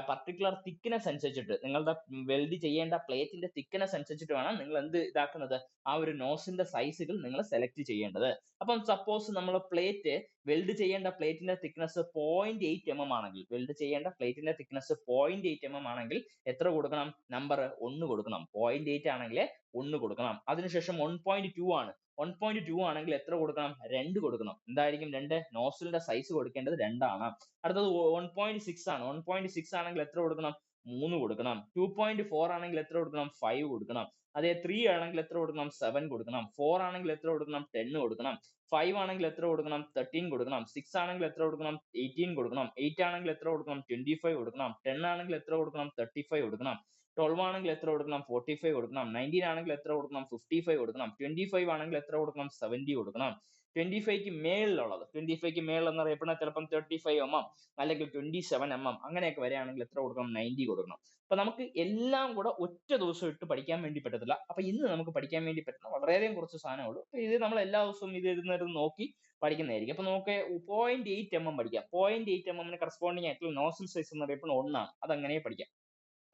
പർട്ടിക്കുലർ തിക്നെസ് അനുസരിച്ചിട്ട്, നിങ്ങളുടെ വെൽഡ് ചെയ്യേണ്ട പ്ലേറ്റിന്റെ തിക്നെസ് അനുസരിച്ചിട്ട് വേണം നിങ്ങൾ എന്ത് ഇതാക്കുന്നത്, ആ ഒരു നോസിന്റെ സൈസുകൾ നിങ്ങൾ സെലക്ട് ചെയ്യേണ്ടത്. അപ്പം സപ്പോസ് നമ്മൾ പ്ലേറ്റ് വെൽഡ് ചെയ്യേണ്ട പ്ലേറ്റിന്റെ തിക്നെസ് 0.8 mm ആണെങ്കിൽ, വെൽഡ് ചെയ്യേണ്ട പ്ലേറ്റിന്റെ തിക്നെസ് 0.8 mm ആണെങ്കിൽ എത്ര കൊടുക്കണം? നമ്പർ 1 കൊടുക്കണം. 0.8 ആണെങ്കിൽ 1 കൊടുക്കണം. അതിനുശേഷം 1.2 ആണ്, 1.2 ആണെങ്കിൽ എത്ര കൊടുക്കണം? 2 കൊടുക്കണം. എന്തായിരിക്കും 2? നോസിലിന്റെ സൈസ് കൊടുക്കേണ്ടത് 2 ആണ്. അടുത്തത് 1.6 ആണ്. 1.6 ആണെങ്കിൽ എത്ര കൊടുക്കണം? 3 കൊടുക്കണം. 2.4 ആണെങ്കിൽ എത്ര കൊടുക്കണം? 5 കൊടുക്കണം. അതേ 3 ആണെങ്കിൽ എത്ര കൊടുക്കണം? 7 കൊടുക്കണം. 4 ആണെങ്കിൽ എത്ര കൊടുക്കണം? 10 കൊടുക്കണം. 5 ആണെങ്കിൽ എത്ര കൊടുക്കണം? 13 കൊടുക്കണം. 6 ആണെങ്കിൽ എത്ര കൊടുക്കണം? 18 കൊടുക്കണം. 8 ആണെങ്കിൽ എത്ര കൊടുക്കണം? 25 കൊടുക്കണം. 10 ആണെങ്കിൽ എത്ര കൊടുക്കണം? 35 കൊടുക്കണം. 12 ആണെങ്കിൽ എത്ര കൊടുക്കണം? 45 കൊടുക്കണം. 19 ആണെങ്കിൽ എത്ര കൊടുക്കണം? 55 കൊടുക്കണം. 25 ആണെങ്കിൽ എത്ര കൊടുക്കണം? 70 കൊടുക്കണം. 25ക്ക് മേളിലുള്ളത്, 25ക്ക് മേളിൽ എന്നറിയപ്പെടുന്ന ചിലപ്പം 35 mm അല്ലെങ്കിൽ 27 mm അങ്ങനെയൊക്കെ വരികയാണെങ്കിൽ എത്ര കൊടുക്കണം? 90 കൊടുക്കണം. അപ്പൊ നമുക്ക് എല്ലാം കൂടെ ഒറ്റ ദിവസം ഇട്ട് പഠിക്കാൻ വേണ്ടി പറ്റത്തില്ല. അപ്പൊ ഇന്ന് നമുക്ക് പഠിക്കാൻ വേണ്ടി പറ്റുന്ന വളരെയധികം കുറച്ച് സാധനമേ ഉള്ളൂ. അപ്പൊ ഇത് നമ്മൾ എല്ലാ ദിവസവും ഇത് ഇരുന്നിരുന്ന് നോക്കി പഠിക്കുന്നതായിരിക്കും. അപ്പൊ നമുക്ക് 0.8 mm പഠിക്കാം. 0.8 mm കറസ്പോണ്ടിങ് ആയിട്ടുള്ള നോസിൽ സൈസ് എന്നറിയപ്പെടുന്ന ഒന്നാണ്. അതങ്ങനെ പഠിക്കാം.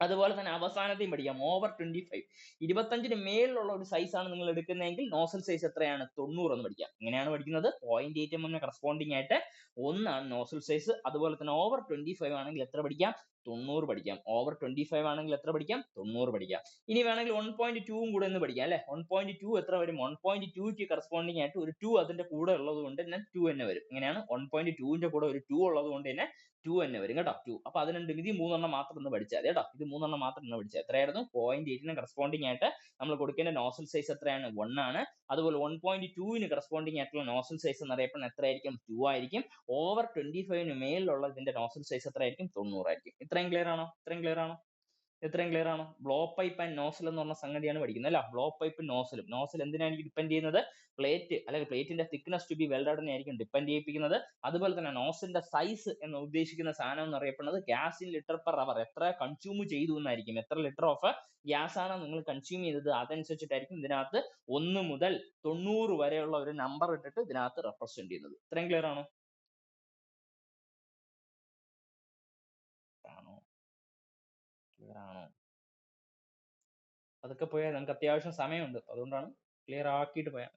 അതുപോലെ തന്നെ അവസാനത്തെയും പഠിക്കാം. ഓവർ 25, 25ന് മേളിലുള്ള ഒരു സൈസ് ആണ് നിങ്ങൾ എടുക്കുന്നതെങ്കിൽ നോസൽ സൈസ് എത്രയാണ്? 90 എന്ന് പഠിക്കാം. എങ്ങനെയാണ് പഠിക്കുന്നത്? 0.8 mm കറസ്പോണ്ടിങ് ആയിട്ട് ഒന്നാണ് നോസൽ സൈസ്. അതുപോലെ തന്നെ ഓവർ 25 ആണെങ്കിൽ എത്ര പഠിക്കാം? 90 പഠിക്കാം. ഓവർ 25 ആണെങ്കിൽ എത്ര പഠിക്കാം? 90 പഠിക്കാം. ഇനി വേണമെങ്കിൽ 1.2 കൂടെ ഒന്ന് പഠിക്കാം അല്ലെ? 1.2 എത്ര വരും? 1.2ക്ക് കറസ്പോണ്ടിങ് ആയിട്ട് ഒരു 2 അതിന്റെ കൂടെ ഉള്ളത് കൊണ്ട് തന്നെ 2 തന്നെ വരും. എങ്ങനെയാണ്? 1.2ന്റെ കൂടെ ഒരു 2 ഉള്ളത് കൊണ്ട് തന്നെ 2 തന്നെ വരും കേട്ടോ. 2. അപ്പൊ അത് രണ്ടും ഇത് 3 മാത്രം ഒന്ന് പഠിച്ചാൽ മതി കേട്ടോ. ഇത് 3 മാത്രം ഒന്ന് പഠിച്ചാൽ എത്രയായിരുന്നു? 0.8ന് കറസ്പോണ്ടിങ് ആയിട്ട് നമ്മൾ കൊടുക്കേണ്ട നോസൽ സൈസ് എത്രയാണ്? 1 ആണ്. അതുപോലെ 1.2ന് കറസ്പോണ്ടിങ് ആയിട്ടുള്ള നോസൽ സൈസ് എന്നറിയപ്പെടുന്ന എത്രയായിരിക്കും? 2 ആയിരിക്കും. ഓവർ 25ന് മേലിലുള്ള ഇതിന്റെ നോസൽ സൈസ് എത്രയായിരിക്കും? 90 ആയിരിക്കും. ഇത്രയും ക്ലിയർ ആണോ? ഇത്രയും ക്ലിയർ ആണോ? ഇത്രയും ക്ലിയർ ആണോ? ബ്ലോ പൈപ്പ് ആൻഡ് നോസൽ എന്ന് പറഞ്ഞ സംഗതിയാണ് പഠിക്കുന്നത് അല്ല. ബ്ലോ പൈപ്പ് നോസലും. നോസൽ എന്തിനായിരിക്കും ഡിപ്പെൻഡ് ചെയ്യുന്നത്? പ്ലേറ്റ് അല്ലെങ്കിൽ പ്ലേറ്റിന്റെ തിക്നെസ് ടു ബി വെൽഡഡിനെ ആയിരിക്കും ഡിപ്പെൻഡ് ചെയ്യിപ്പിക്കുന്നത്. അതുപോലെ തന്നെ നോസലിന്റെ സൈസ് എന്ന് ഉദ്ദേശിക്കുന്ന സാധനം എന്ന് അറിയപ്പെടുന്നത് ഗ്യാസ് ഇൻ ലിറ്റർ പെർ അവർ, എത്ര കൺസ്യൂം ചെയ്തു എന്നായിരിക്കും. എത്ര ലിറ്റർ ഓഫ് ഗ്യാസ് ആണ് നിങ്ങൾ കൺസ്യൂം ചെയ്തത് അതനുസരിച്ചിട്ടായിരിക്കും ഇതിനകത്ത് 1 മുതൽ 90 വരെയുള്ള ഒരു നമ്പർ ഇട്ടിട്ട് ഇതിനകത്ത് റെപ്രസെന്റ് ചെയ്യുന്നത്. ഇത്രയും ക്ലിയർ ആണോ? ക്ലിയർ ആണോ? അതൊക്കെ പോയാൽ നമുക്ക് അത്യാവശ്യം സമയമുണ്ട്. അതുകൊണ്ടാണ് ക്ലിയർ ആക്കിയിട്ട് പോയാൽ.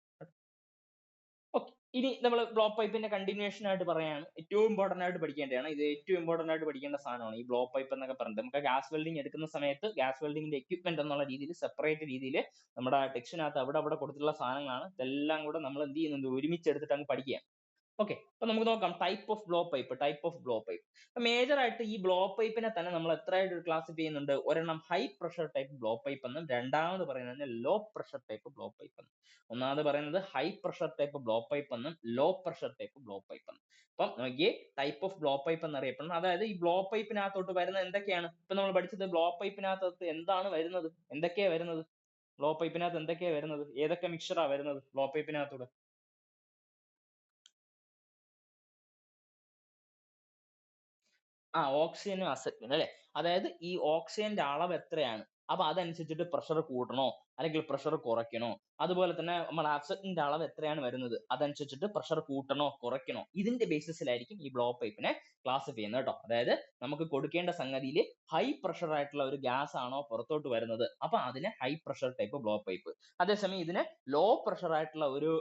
ഓക്കെ, ഇനി നമ്മൾ ബ്ലോ പൈപ്പിന്റെ കണ്ടിന്യൂഷൻ ആയിട്ട് പറയാണ്. ഏറ്റവും ഇമ്പോർട്ടന്റ് ആയിട്ട് പഠിക്കേണ്ടതാണ്. ഇത് ഏറ്റവും ഇമ്പോർട്ടന്റ് ആയിട്ട് പഠിക്കേണ്ട സാധനമാണ് ഈ ബ്ലോ പൈപ്പ് എന്നൊക്കെ പറയുന്നത്. നമുക്ക് ഗ്യാസ് വെൽഡിംഗ് എടുക്കുന്ന സമയത്ത് ഗ്യാസ് വെൽഡിംഗിന്റെ എക്യുപ്മെന്റ് എന്നുള്ള രീതിയിൽ സെപ്പറേറ്റ് രീതിയിൽ നമ്മുടെ ടെക്സ്റ്റിനകത്ത് അവിടെ കൊടുത്തിട്ടുള്ള സാധനങ്ങളാണ്. ഇതെല്ലാം കൂടെ നമ്മൾ എന്ത് ചെയ്യുന്നുണ്ട്? ഒരുമിച്ച് എടുത്തിട്ട് അങ്ങ് പഠിക്കുക. ഓക്കെ, അപ്പൊ നമുക്ക് നോക്കാം type of blow pipe. Type of blow pipe major ആയിട്ട് ഈ ബ്ലോ പൈപ്പിനെ തന്നെ നമ്മൾ എത്രയായിട്ട് ക്ലാസിഫൈ ചെയ്യുന്നുണ്ട്? ഒരെണ്ണം high pressure type blow pipe എന്നും രണ്ടാമത് പറയുന്നത് low pressure type blow pipe എന്നും. ഒന്നാമത് പറയുന്നത് high pressure type blow pipe എന്നും low pressure type blow pipe എന്നും. അപ്പം നോക്കിയേ, ടൈപ്പ് ഓഫ് ബ്ലോ പൈപ്പ് എന്നറിയപ്പെടുന്നത്, അതായത് ഈ ബ്ലോ പൈപ്പിനകത്തോട്ട് വരുന്നത് എന്തൊക്കെയാണ്? ഇപ്പൊ നമ്മൾ പഠിച്ചത് ബ്ലോ പൈപ്പിനകത്ത് എന്താണ് വരുന്നത്? എന്തൊക്കെയാ വരുന്നത്? ബ്ലോ പൈപ്പിനകത്ത് എന്തൊക്കെയാ വരുന്നത്? ഏതൊക്കെ മിക്സറാ വരുന്നത് ബ്ലോ പൈപ്പിനകത്തൂടെ? ഓക്സിജനും അസറ്റും അല്ലെ. അതായത് ഈ ഓക്സിജന്റെ അളവ് എത്രയാണ്, അപ്പൊ അതനുസരിച്ചിട്ട് പ്രഷർ കൂട്ടണോ അല്ലെങ്കിൽ പ്രഷർ കുറയ്ക്കണോ, അതുപോലെ തന്നെ നമ്മൾ അസറ്റിന്റെ അളവ് എത്രയാണ് വരുന്നത് അതനുസരിച്ചിട്ട് പ്രഷർ കൂട്ടണോ കുറയ്ക്കണോ, ഇതിന്റെ ബേസിസിലായിരിക്കും ഈ ബ്ലോ പൈപ്പിനെ ക്ലാസിഫൈ ചെയ്യുന്നത് കേട്ടോ. അതായത് നമുക്ക് കൊടുക്കേണ്ട സംഗതിയിൽ ഹൈ പ്രഷർ ആയിട്ടുള്ള ഒരു ഗ്യാസ് ആണോ പുറത്തോട്ട് വരുന്നത്, അപ്പൊ അതിനെ high pressure type blow pipe. അതേസമയം ഇതിന് ലോ പ്രഷർ ആയിട്ടുള്ള ഒരു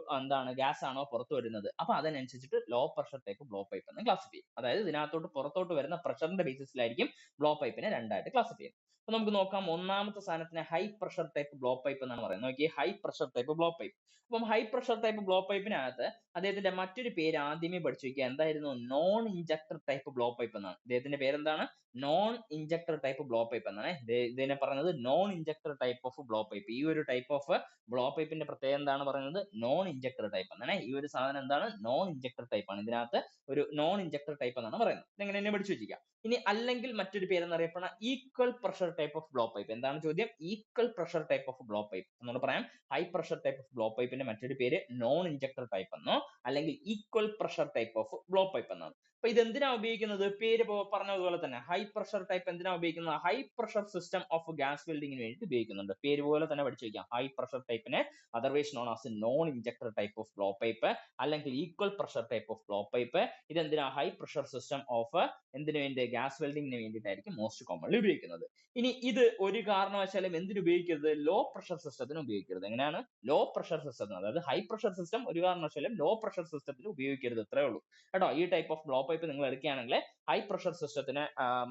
ഗ്യാസ് ആണോ പുറത്തു വരുന്നത്, അപ്പൊ അതിനനുസരിച്ചിട്ട് low pressure type blow pipe എന്ന് ക്ലാസിഫൈ ചെയ്യും. അതായത് ഇതിനകത്തോട്ട് പുറത്തോട്ട് വരുന്ന പ്രഷറിന്റെ ബേസിസിലായിരിക്കും ബ്ലോ പൈപ്പിനെ രണ്ടായിട്ട് ക്ലാസിഫൈ ചെയ്യുന്നത്. അപ്പൊ നമുക്ക് നോക്കാം, ഒന്നാമത്തെ സാധനത്തിന് high pressure type blow pipe എന്നാണ് പറയുന്നത്. നോക്കിയേ, high pressure type blow pipe. അപ്പം ഹൈ പ്രഷർ ടൈപ്പ് ബ്ലോ പൈപ്പിനകത്ത് അദ്ദേഹത്തിന്റെ മറ്റൊരു പേര് ആദ്യമേ പഠിച്ചു വെക്കുക. എന്തായിരുന്നു? Non injector type blow pipe എന്നാണ്. അദ്ദേഹത്തിന്റെ പേരെന്താണ്? Non injector type blow pipe എന്നാണ് ഇതിനെ പറയുന്നത്. Non injector type of blow pipe. ഈ ഒരു ടൈപ്പ് ഓഫ് ബ്ലോ പൈപ്പിന്റെ പ്രത്യേകത എന്താണ് പറയുന്നത്? നോൺ ഇഞ്ചക്ടർ ടൈപ്പ് എന്നാണ്. ഈ ഒരു സാധനം എന്താണ്? നോൺ ഇഞ്ചക്ടർ ടൈപ്പ് ആണ്. ഇതിനകത്ത് ഒരു നോൺ ഇഞ്ചക്ടർ ടൈപ്പ് എന്നാണ് പറയുന്നത്. ഇതെങ്ങനെ തന്നെ പഠിച്ചു വെച്ചിരിക്കുക. ഇനി അല്ലെങ്കിൽ മറ്റൊരു പേര് എന്നറിയപ്പെടുന്ന equal pressure type of blow pipe. എന്താണ് ചോദ്യം? Equal pressure type of blow pipe എന്നോട് പറയാം. High pressure type of blow പൈപ്പിന്റെ മറ്റൊരു പേര് നോൺ ഇഞ്ചക്ടർ ടൈപ്പ് എന്നോ അല്ലെങ്കിൽ equal pressure type of blow pipe എന്നാണ്. അപ്പൊ ഇത് എന്തിനാ ഉപയോഗിക്കുന്നത്? പേര് പറഞ്ഞതുപോലെ തന്നെ ഹൈ പ്രഷർ ടൈപ്പ് എന്തിനാ ഉപയോഗിക്കുന്നത്? High pressure system of gas വെൽഡിങ്ങിന് വേണ്ടി ഉപയോഗിക്കുന്നുണ്ട്. പേര് പോലെ തന്നെ പഠിച്ചു വയ്ക്കാം. ഹൈ പ്രഷർ ടൈപ്പിനെ otherwise known as non injector type of blow pipe അല്ലെങ്കിൽ equal pressure type of blow pipe. ഇതെന്തിനാ? ഹൈ പ്രഷർ സിസ്റ്റം ഓഫ് എന്തിനു വേണ്ടി? ഗ്യാസ് വെൽഡിങ്ങിന് വേണ്ടിയിട്ടായിരിക്കും മോസ്റ്റ് കോമൺലി ഉപയോഗിക്കുന്നത്. ഇനി ഇത് ഒരു കാരണവശാലും എന്തിനു ഉപയോഗിക്കരുത്? ലോ പ്രഷർ സിസ്റ്റത്തിന് ഉപയോഗിക്കരുത്. എങ്ങനെയാണ്? ലോ പ്രഷർ സിസ്റ്റത്തിന്, അതായത് ഹൈ പ്രഷർ സിസ്റ്റം ഒരു കാരണവശാലും ലോ പ്രഷർ സിസ്റ്റത്തിന് ഉപയോഗിക്കരുത്. ഇത്രേ ഉള്ളൂ കേട്ടോ. ഈ ടൈപ്പ് ഓഫ് ബ്ലോ പൈപ്പ് നിങ്ങൾ എടുക്കുകയാണെങ്കിൽ ഹൈ പ്രഷർ സിസ്റ്റത്തിന്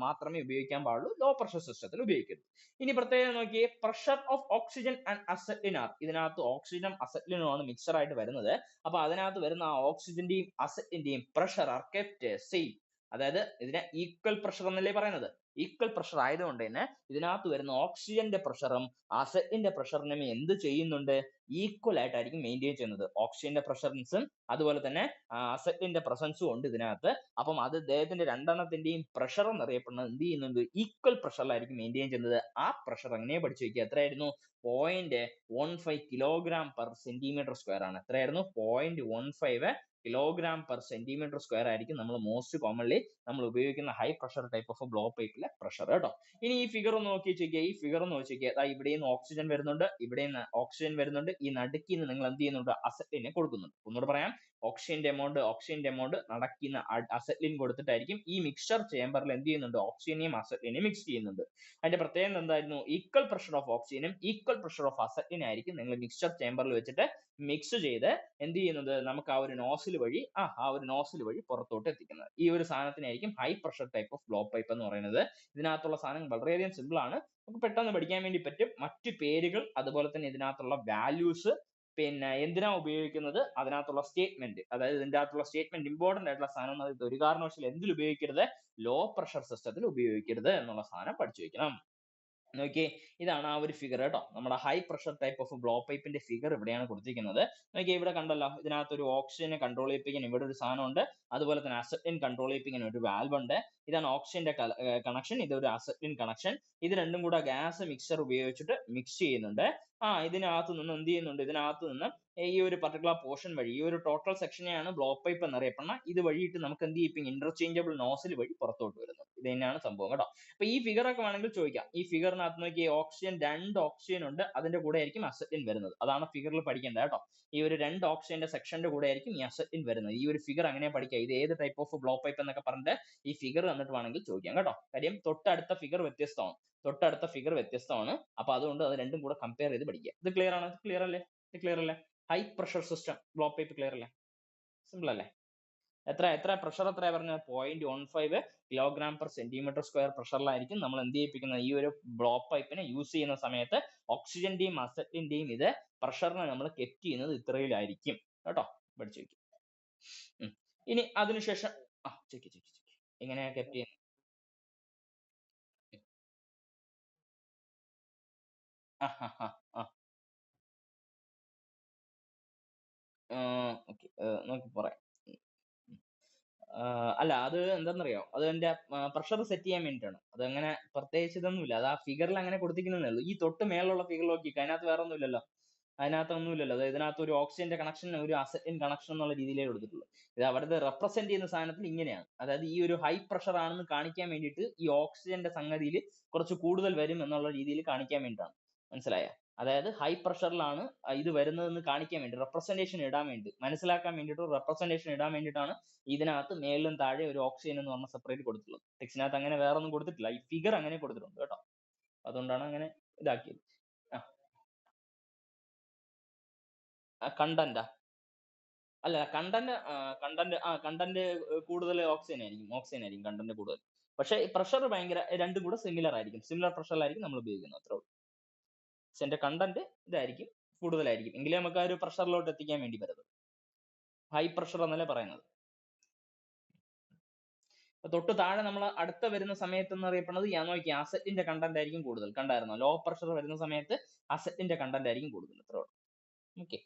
മാത്രമേ ഉപയോഗിക്കാൻ പാടുള്ളൂ, ലോ പ്രഷർ സിസ്റ്റത്തിൽ ഉപയോഗിക്കരുത്. ഇനി പ്രത്യേകം നോക്കിയേ, pressure of oxygen and acetylene are, ഇതിനകത്ത് ഓക്സിജനും അസറ്റിനും ആണ് മിക്സർ ആയിട്ട് വരുന്നത്. അപ്പൊ അതിനകത്ത് വരുന്ന ആ ഓക്സിജന്റെയും അസറ്റിന്റെയും പ്രഷർ ആർ കെപ്റ്റ് സെയിം. അതായത് ഇതിനെ ഈക്വൽ പ്രഷർ എന്നല്ലേ പറയുന്നത്. ഈക്വൽ പ്രഷർ ആയതുകൊണ്ട് തന്നെ ഇതിനകത്ത് വരുന്ന ഓക്സിജന്റെ പ്രഷറും അസറ്റിന്റെ പ്രഷറിനും എന്ത് ചെയ്യുന്നുണ്ട്, ഈക്വൽ ആയിട്ടായിരിക്കും മെയിൻറ്റെയിൻ ചെയ്യുന്നത്. ഓക്സിജന്റെ പ്രഷൻസും അതുപോലെ തന്നെ അസറ്റിന്റെ പ്രസൻസും ഉണ്ട് ഇതിനകത്ത്. അപ്പം അത് ഇദ്ദേഹത്തിന്റെ രണ്ടെണ്ണത്തിന്റെയും പ്രഷർ എന്നറിയപ്പെടുന്നത് എന്ത് ചെയ്യുന്നുണ്ട്, ഈക്വൽ പ്രഷറിലായിരിക്കും മെയിൻറ്റെയിൻ ചെയ്യുന്നത്. ആ പ്രഷർ എങ്ങനെ പഠിച്ചു വെക്കുക, എത്രയായിരുന്നു, 0.15 കിലോഗ്രാം പെർ സെന്റിമീറ്റർ സ്ക്വയർ ആണ്. എത്രയായിരുന്നു, 0.15 കിലോഗ്രാം പെർ സെന്റിമീറ്റർ സ്ക്വയർ ആയിരിക്കും നമ്മൾ മോസ്റ്റ് കോമൺലി നമ്മൾ ഉപയോഗിക്കുന്ന high pressure type of blow പൈപ്പിലെ പ്രഷർ കേട്ടോ. ഇനി ഈ ഫിഗർ ഒന്ന് നോക്കി വെച്ചേക്കുക, ഈ ഫിഗർ ഒന്ന് നോക്കിക്കുക, ഇവിടെ നിന്ന് ഓക്സിജൻ വരുന്നുണ്ട്, ഇവിടെ നിന്ന് ഓക്സിജൻ വരുന്നുണ്ട്, ഈ നടുക്കിൽ നിന്ന് നിങ്ങൾ എന്ത് ചെയ്യുന്നുണ്ട്, അസറ്റിനെ കൊടുക്കുന്നുണ്ട്. ഒന്നുകൂടെ പറയാം, ഓക്സിജന്റെ എമൗണ്ട് നടക്കുന്ന അസറ്റിൻ കൊടുത്തിട്ടായിരിക്കും ഈ മിക്സ്ചർ ചേമ്പറിൽ എന്ത് ചെയ്യുന്നുണ്ട്, ഓക്സിജനെയും അസറ്റിനെയും മിക്സ് ചെയ്യുന്നുണ്ട്. അതിന്റെ പ്രത്യേകത എന്തായിരുന്നു, ഈക്വൽ പ്രഷർ ഓഫ് ഓക്സിജനും ഈക്വൽ പ്രഷർ ഓഫ് അസറ്റിനും ആയിരിക്കും നിങ്ങൾ മിക്സ്ചർ ചേമ്പറിൽ വെച്ചിട്ട് മിക്സ് ചെയ്ത് എന്ത് ചെയ്യുന്നത്, നമുക്ക് ആ ഒരു നോസിൽ വഴി പുറത്തോട്ട് എത്തിക്കുന്നത്. ഈ ഒരു സാധനത്തിനായിരിക്കും high pressure type of blow pipe എന്ന് പറയുന്നത്. ഇതിനകത്തുള്ള സാധനം വളരെയധികം സിമ്പിൾ ആണ്, നമുക്ക് പെട്ടെന്ന് പഠിക്കാൻ വേണ്ടി പറ്റും. മറ്റു പേരുകൾ അതുപോലെ തന്നെ ഇതിനകത്തുള്ള വാല്യൂസ്, പിന്നെ എന്തിനാ ഉപയോഗിക്കുന്നത്, അതിനകത്തുള്ള സ്റ്റേറ്റ്മെന്റ്, അതായത് ഇതിന്റെ അകത്തുള്ള സ്റ്റേറ്റ്മെന്റ് ഇമ്പോർട്ടന്റ് ആയിട്ടുള്ള സാധനം, അത് ഒരു കാരണവശാലും എന്തിൽ ഉപയോഗിക്കരുത്, ലോ പ്രഷർ സിസ്റ്റത്തിൽ ഉപയോഗിക്കരുത് എന്നുള്ള സാധനം പഠിച്ചു വെക്കണം. നോക്കിയേ, ഇതാണ് ആ ഒരു ഫിഗർ കേട്ടോ, നമ്മുടെ high pressure type of blow പൈപ്പിന്റെ ഫിഗർ ഇവിടെയാണ് കൊടുത്തിരിക്കുന്നത്. നോക്കിയേ, ഇവിടെ കണ്ടല്ലോ, ഇതിനകത്ത് ഒരു ഓക്സിജനെ കൺട്രോൾ ചെയ്യിപ്പിക്കാൻ ഇവിടെ ഒരു സാധനം ഉണ്ട്, അതുപോലെ തന്നെ അസറ്റിൻ കൺട്രോൾ ചെയ്യിപ്പിക്കാൻ ഒരു വാൽവ് ഉണ്ട്. ഇതാണ് ഓക്സിജന്റെ കണക്ഷൻ, ഇതൊരു അസറ്റിൻ കണക്ഷൻ. ഇത് രണ്ടും കൂടെ ഗ്യാസ് മിക്സർ ഉപയോഗിച്ചിട്ട് മിക്സ് ചെയ്യുന്നുണ്ട്. ഇതിനകത്ത് നിന്ന് എന്ത് ചെയ്യുന്നുണ്ട്, ഇതിനകത്ത് നിന്ന് ഈ ഒരു പർട്ടിക്കുലർ പോർഷൻ വഴി, ഈ ഒരു ടോട്ടൽ സെക്ഷനെയാണ് ബ്ലോ പൈപ്പ് എന്നറിയപ്പെടുന്നത്. ഇത് വഴിയിട്ട് നമുക്ക് എന്ത് ചെയ്യും, ഇന്റർചേഞ്ചബിൾ നോസിൽ വഴി പുറത്തോട്ട് വരുന്നത്. ഇത് തന്നെയാണ് സംഭവം കേട്ടോ. അപ്പൊ ഈ ഫിഗർ ഒക്കെ വേണമെങ്കിൽ ചോദിക്കാം. ഈ ഫിഗറിനകത്ത് നോക്കി, ഓക്സിജൻ 2 ഓക്സിജൻ ഉണ്ട്, അതിന്റെ കൂടെ ആയിരിക്കും അസറ്റിൻ വരുന്നത്. അതാണ് ഫിഗറിൽ പഠിക്കേണ്ടത് കേട്ടോ. ഈ ഒരു 2 ഓക്സിജന്റെ സെക്ഷന്റെ കൂടെ ആയിരിക്കും ഈ അസറ്റിൻ വരുന്നത്. ഈ ഒരു ഫിഗർ അങ്ങനെ പഠിക്കുക, ഇത് ഏത് ടൈപ്പ് ഓഫ് ബ്ലോ പൈപ്പ് എന്നൊക്കെ പറഞ്ഞിട്ട് ഈ ഫിഗർ തന്നിട്ട് വേണമെങ്കിൽ ചോദിക്കാം കേട്ടോ. കാര്യം തൊട്ടടുത്ത ഫിഗർ വ്യത്യസ്തമാണ്. അപ്പൊ അതുകൊണ്ട് അത് രണ്ടും കൂടെ കമ്പയർ ചെയ്ത് പഠിക്കുക. ഇത് ക്ലിയർ ആണ്, ക്ലിയർ അല്ലേ? High pressure system blow pipe clear അല്ലേ? സിമ്പിൾ അല്ലേ? എത്ര പ്രഷർ എത്രയാ പറഞ്ഞത്, 0.15 കിലോഗ്രാം പെർ സെന്റിമീറ്റർ സ്ക്വയർ പ്രഷറിലായിരിക്കും നമ്മൾ എന്ത് ചെയ്യിപ്പിക്കുന്നത്, ഈ ഒരു ബ്ലോ പൈപ്പിനെ യൂസ് ചെയ്യുന്ന സമയത്ത് ഓക്സിജന്റെയും അസറ്റിന്റെയും ഇത് പ്രഷറിനെ നമ്മൾ കെപ്റ്റ് ചെയ്യുന്നത് ഇത്രയിലായിരിക്കും കേട്ടോ. പഠിച്ചു വെക്കും. ഇനി അതിനുശേഷം എങ്ങനെയാ കെപ്റ്റ് ചെയ്യുന്നത്, നോക്കി പറയാം. അല്ല, അത് എന്താണെന്നറിയോ, അത് എന്റെ പ്രഷർ സെറ്റ് ചെയ്യാൻ വേണ്ടിയിട്ടാണ്. അത് അങ്ങനെ പ്രത്യേകിച്ച് ഇതൊന്നുമില്ല, അത് ആ ഫിഗറിൽ അങ്ങനെ കൊടുത്തിരിക്കുന്നതേ ഉള്ളൂ. ഈ തൊട്ട് മേലുള്ള ഫിഗർ നോക്കി, അതിനകത്ത് വേറെ ഒന്നുമില്ലല്ലോ, അതായത് ഇതിനകത്ത് ഒരു ഓക്സിജന്റെ കണക്ഷൻ, ഒരു അസറ്റിൻ കണക്ഷൻ എന്നുള്ള രീതിയിലേ കൊടുത്തിട്ടുള്ളൂ. ഇത് അവിടുത്തെ റെപ്രസെന്റ് ചെയ്യുന്ന സാധനത്തിൽ ഇങ്ങനെയാണ്. അതായത് ഈ ഒരു ഹൈ പ്രഷർ ആണെന്ന് കാണിക്കാൻ വേണ്ടിയിട്ട് ഈ ഓക്സിജന്റെ സംഗതിയിൽ കുറച്ച് കൂടുതൽ വരും എന്നുള്ള രീതിയിൽ കാണിക്കാൻ വേണ്ടിയിട്ടാണ്. മനസ്സിലായോ? അതായത് ഹൈ പ്രഷറിലാണ് ഇത് വരുന്നതെന്ന് കാണിക്കാൻ വേണ്ടി, റെപ്രസെന്റേഷൻ ഇടാൻ വേണ്ടി, മനസ്സിലാക്കാൻ വേണ്ടിയിട്ട് റെപ്രസെന്റേഷൻ ഇടാൻ വേണ്ടിയിട്ടാണ് ഇതിനകത്ത് മേളിലും താഴെ ഒരു ഓക്സിജൻ എന്ന് പറഞ്ഞ സെപ്പറേറ്റ് കൊടുത്തിട്ടുള്ളത്. ടെക്സ്റ്റിനകത്ത് അങ്ങനെ വേറെ ഒന്നും കൊടുത്തിട്ടില്ല, ഈ ഫിഗർ അങ്ങനെ കൊടുത്തിട്ടുണ്ട് കേട്ടോ. അതുകൊണ്ടാണ് അങ്ങനെ ഇതാക്കിയത്. കണ്ടന്റാ? അല്ല, കണ്ടന്റ് കൂടുതൽ ഓക്സിജൻ ആയിരിക്കും കണ്ടന്റ് കൂടുതൽ. പക്ഷെ പ്രഷർ ഭയങ്കര, രണ്ടും കൂടെ സിമിലർ ആയിരിക്കും, സിമിലർ പ്രഷറിലായിരിക്കും നമ്മൾ ഉപയോഗിക്കുന്നത്, അത്രേ ഉള്ളൂ. പക്ഷെ കണ്ടന്റ് ഇതായിരിക്കും, കൂടുതലായിരിക്കും, എങ്കിലേ നമുക്ക് ആ ഒരു പ്രഷറിലോട്ട് എത്തിക്കാൻ വേണ്ടി പറ്റത്തുള്ളൂ. ഹൈ പ്രഷർ എന്നല്ലേ പറയുന്നത്. തൊട്ട് താഴെ നമ്മൾ അടുത്ത വരുന്ന സമയത്ത് എന്നറിയപ്പെടുന്നത് ഞാൻ നോക്കി, അസറ്റിന്റെ കണ്ടന്റ് ആയിരിക്കും കൂടുതൽ. കണ്ടായിരുന്നോ, ലോ പ്രഷർ വരുന്ന സമയത്ത് അസറ്റിന്റെ കണ്ടന്റ് ആയിരിക്കും കൂടുതൽ. അത്രേ ഉള്ളൂ. ഓക്കെ,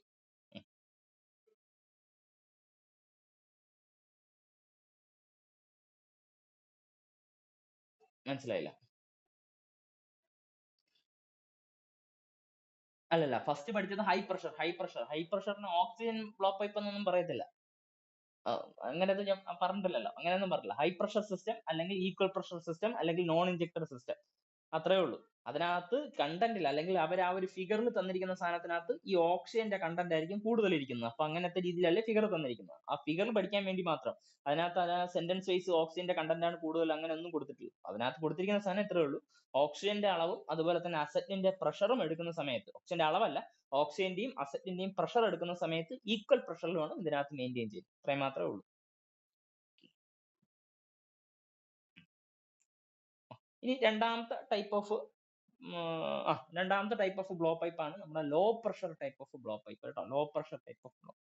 മനസ്സിലായില്ല? അല്ലല്ല, ഫസ്റ്റ് പഠിച്ചത് ഹൈ പ്രഷറിന് ഓക്സിജൻ ബ്ലോ പൈപ്പ് എന്നൊന്നും പറയത്തില്ല. അങ്ങനെയൊന്നും ഞാൻ പറഞ്ഞിട്ടില്ലല്ലോ, അങ്ങനെയൊന്നും പറഞ്ഞില്ല. ഹൈ പ്രഷർ സിസ്റ്റം അല്ലെങ്കിൽ ഈക്വൽ പ്രഷർ സിസ്റ്റം അല്ലെങ്കിൽ നോൺ ഇഞ്ചക്ടർ സിസ്റ്റം, അത്രേ ഉള്ളൂ. അതിനകത്ത് കണ്ടന്റിൽ അല്ലെങ്കിൽ അവർ ആ ഒരു ഫിഗറിൽ തന്നിരിക്കുന്ന സാധനത്തിനകത്ത് ഈ ഓക്സിജന്റെ കണ്ടന്റ് ആയിരിക്കും കൂടുതൽ ഇരിക്കുന്നത്. അപ്പൊ അങ്ങനത്തെ രീതിയിലല്ലേ ഫിഗർ തന്നിരിക്കുന്നത്, ആ ഫിഗർ പഠിക്കാൻ വേണ്ടി മാത്രം. അതിനകത്ത് സെന്റൻസ് വൈസ് ഓക്സിജന്റെ കണ്ടന്റ് ആണ് കൂടുതൽ അങ്ങനെ ഒന്നും കൊടുത്തിട്ടില്ല. അതിനകത്ത് കൊടുത്തിരിക്കുന്ന സാധനം ഇത്രേ ഉള്ളൂ, ഓക്സിജന്റെ അളവും അതുപോലെ തന്നെ അസറ്റിന്റെ പ്രഷറും എടുക്കുന്ന സമയത്ത്, ഓക്സിജന്റെ അളവല്ല, ഓക്സിജന്റെയും അസറ്റിന്റെയും പ്രഷർ എടുക്കുന്ന സമയത്ത് ഈക്വൽ പ്രഷറിൽ വേണം ഇതിനകത്ത് മെയിൻറ്റെയിൻ ചെയ്യുന്നത്. അത്രയും മാത്രമേ ഉള്ളൂ. ഇനി രണ്ടാമത്തെ ടൈപ്പ് ഓഫ് ബ്ലോ പൈപ്പ് ആണ് നമ്മുടെ low pressure type of blow pipe കേട്ടോ. Low pressure type of blow.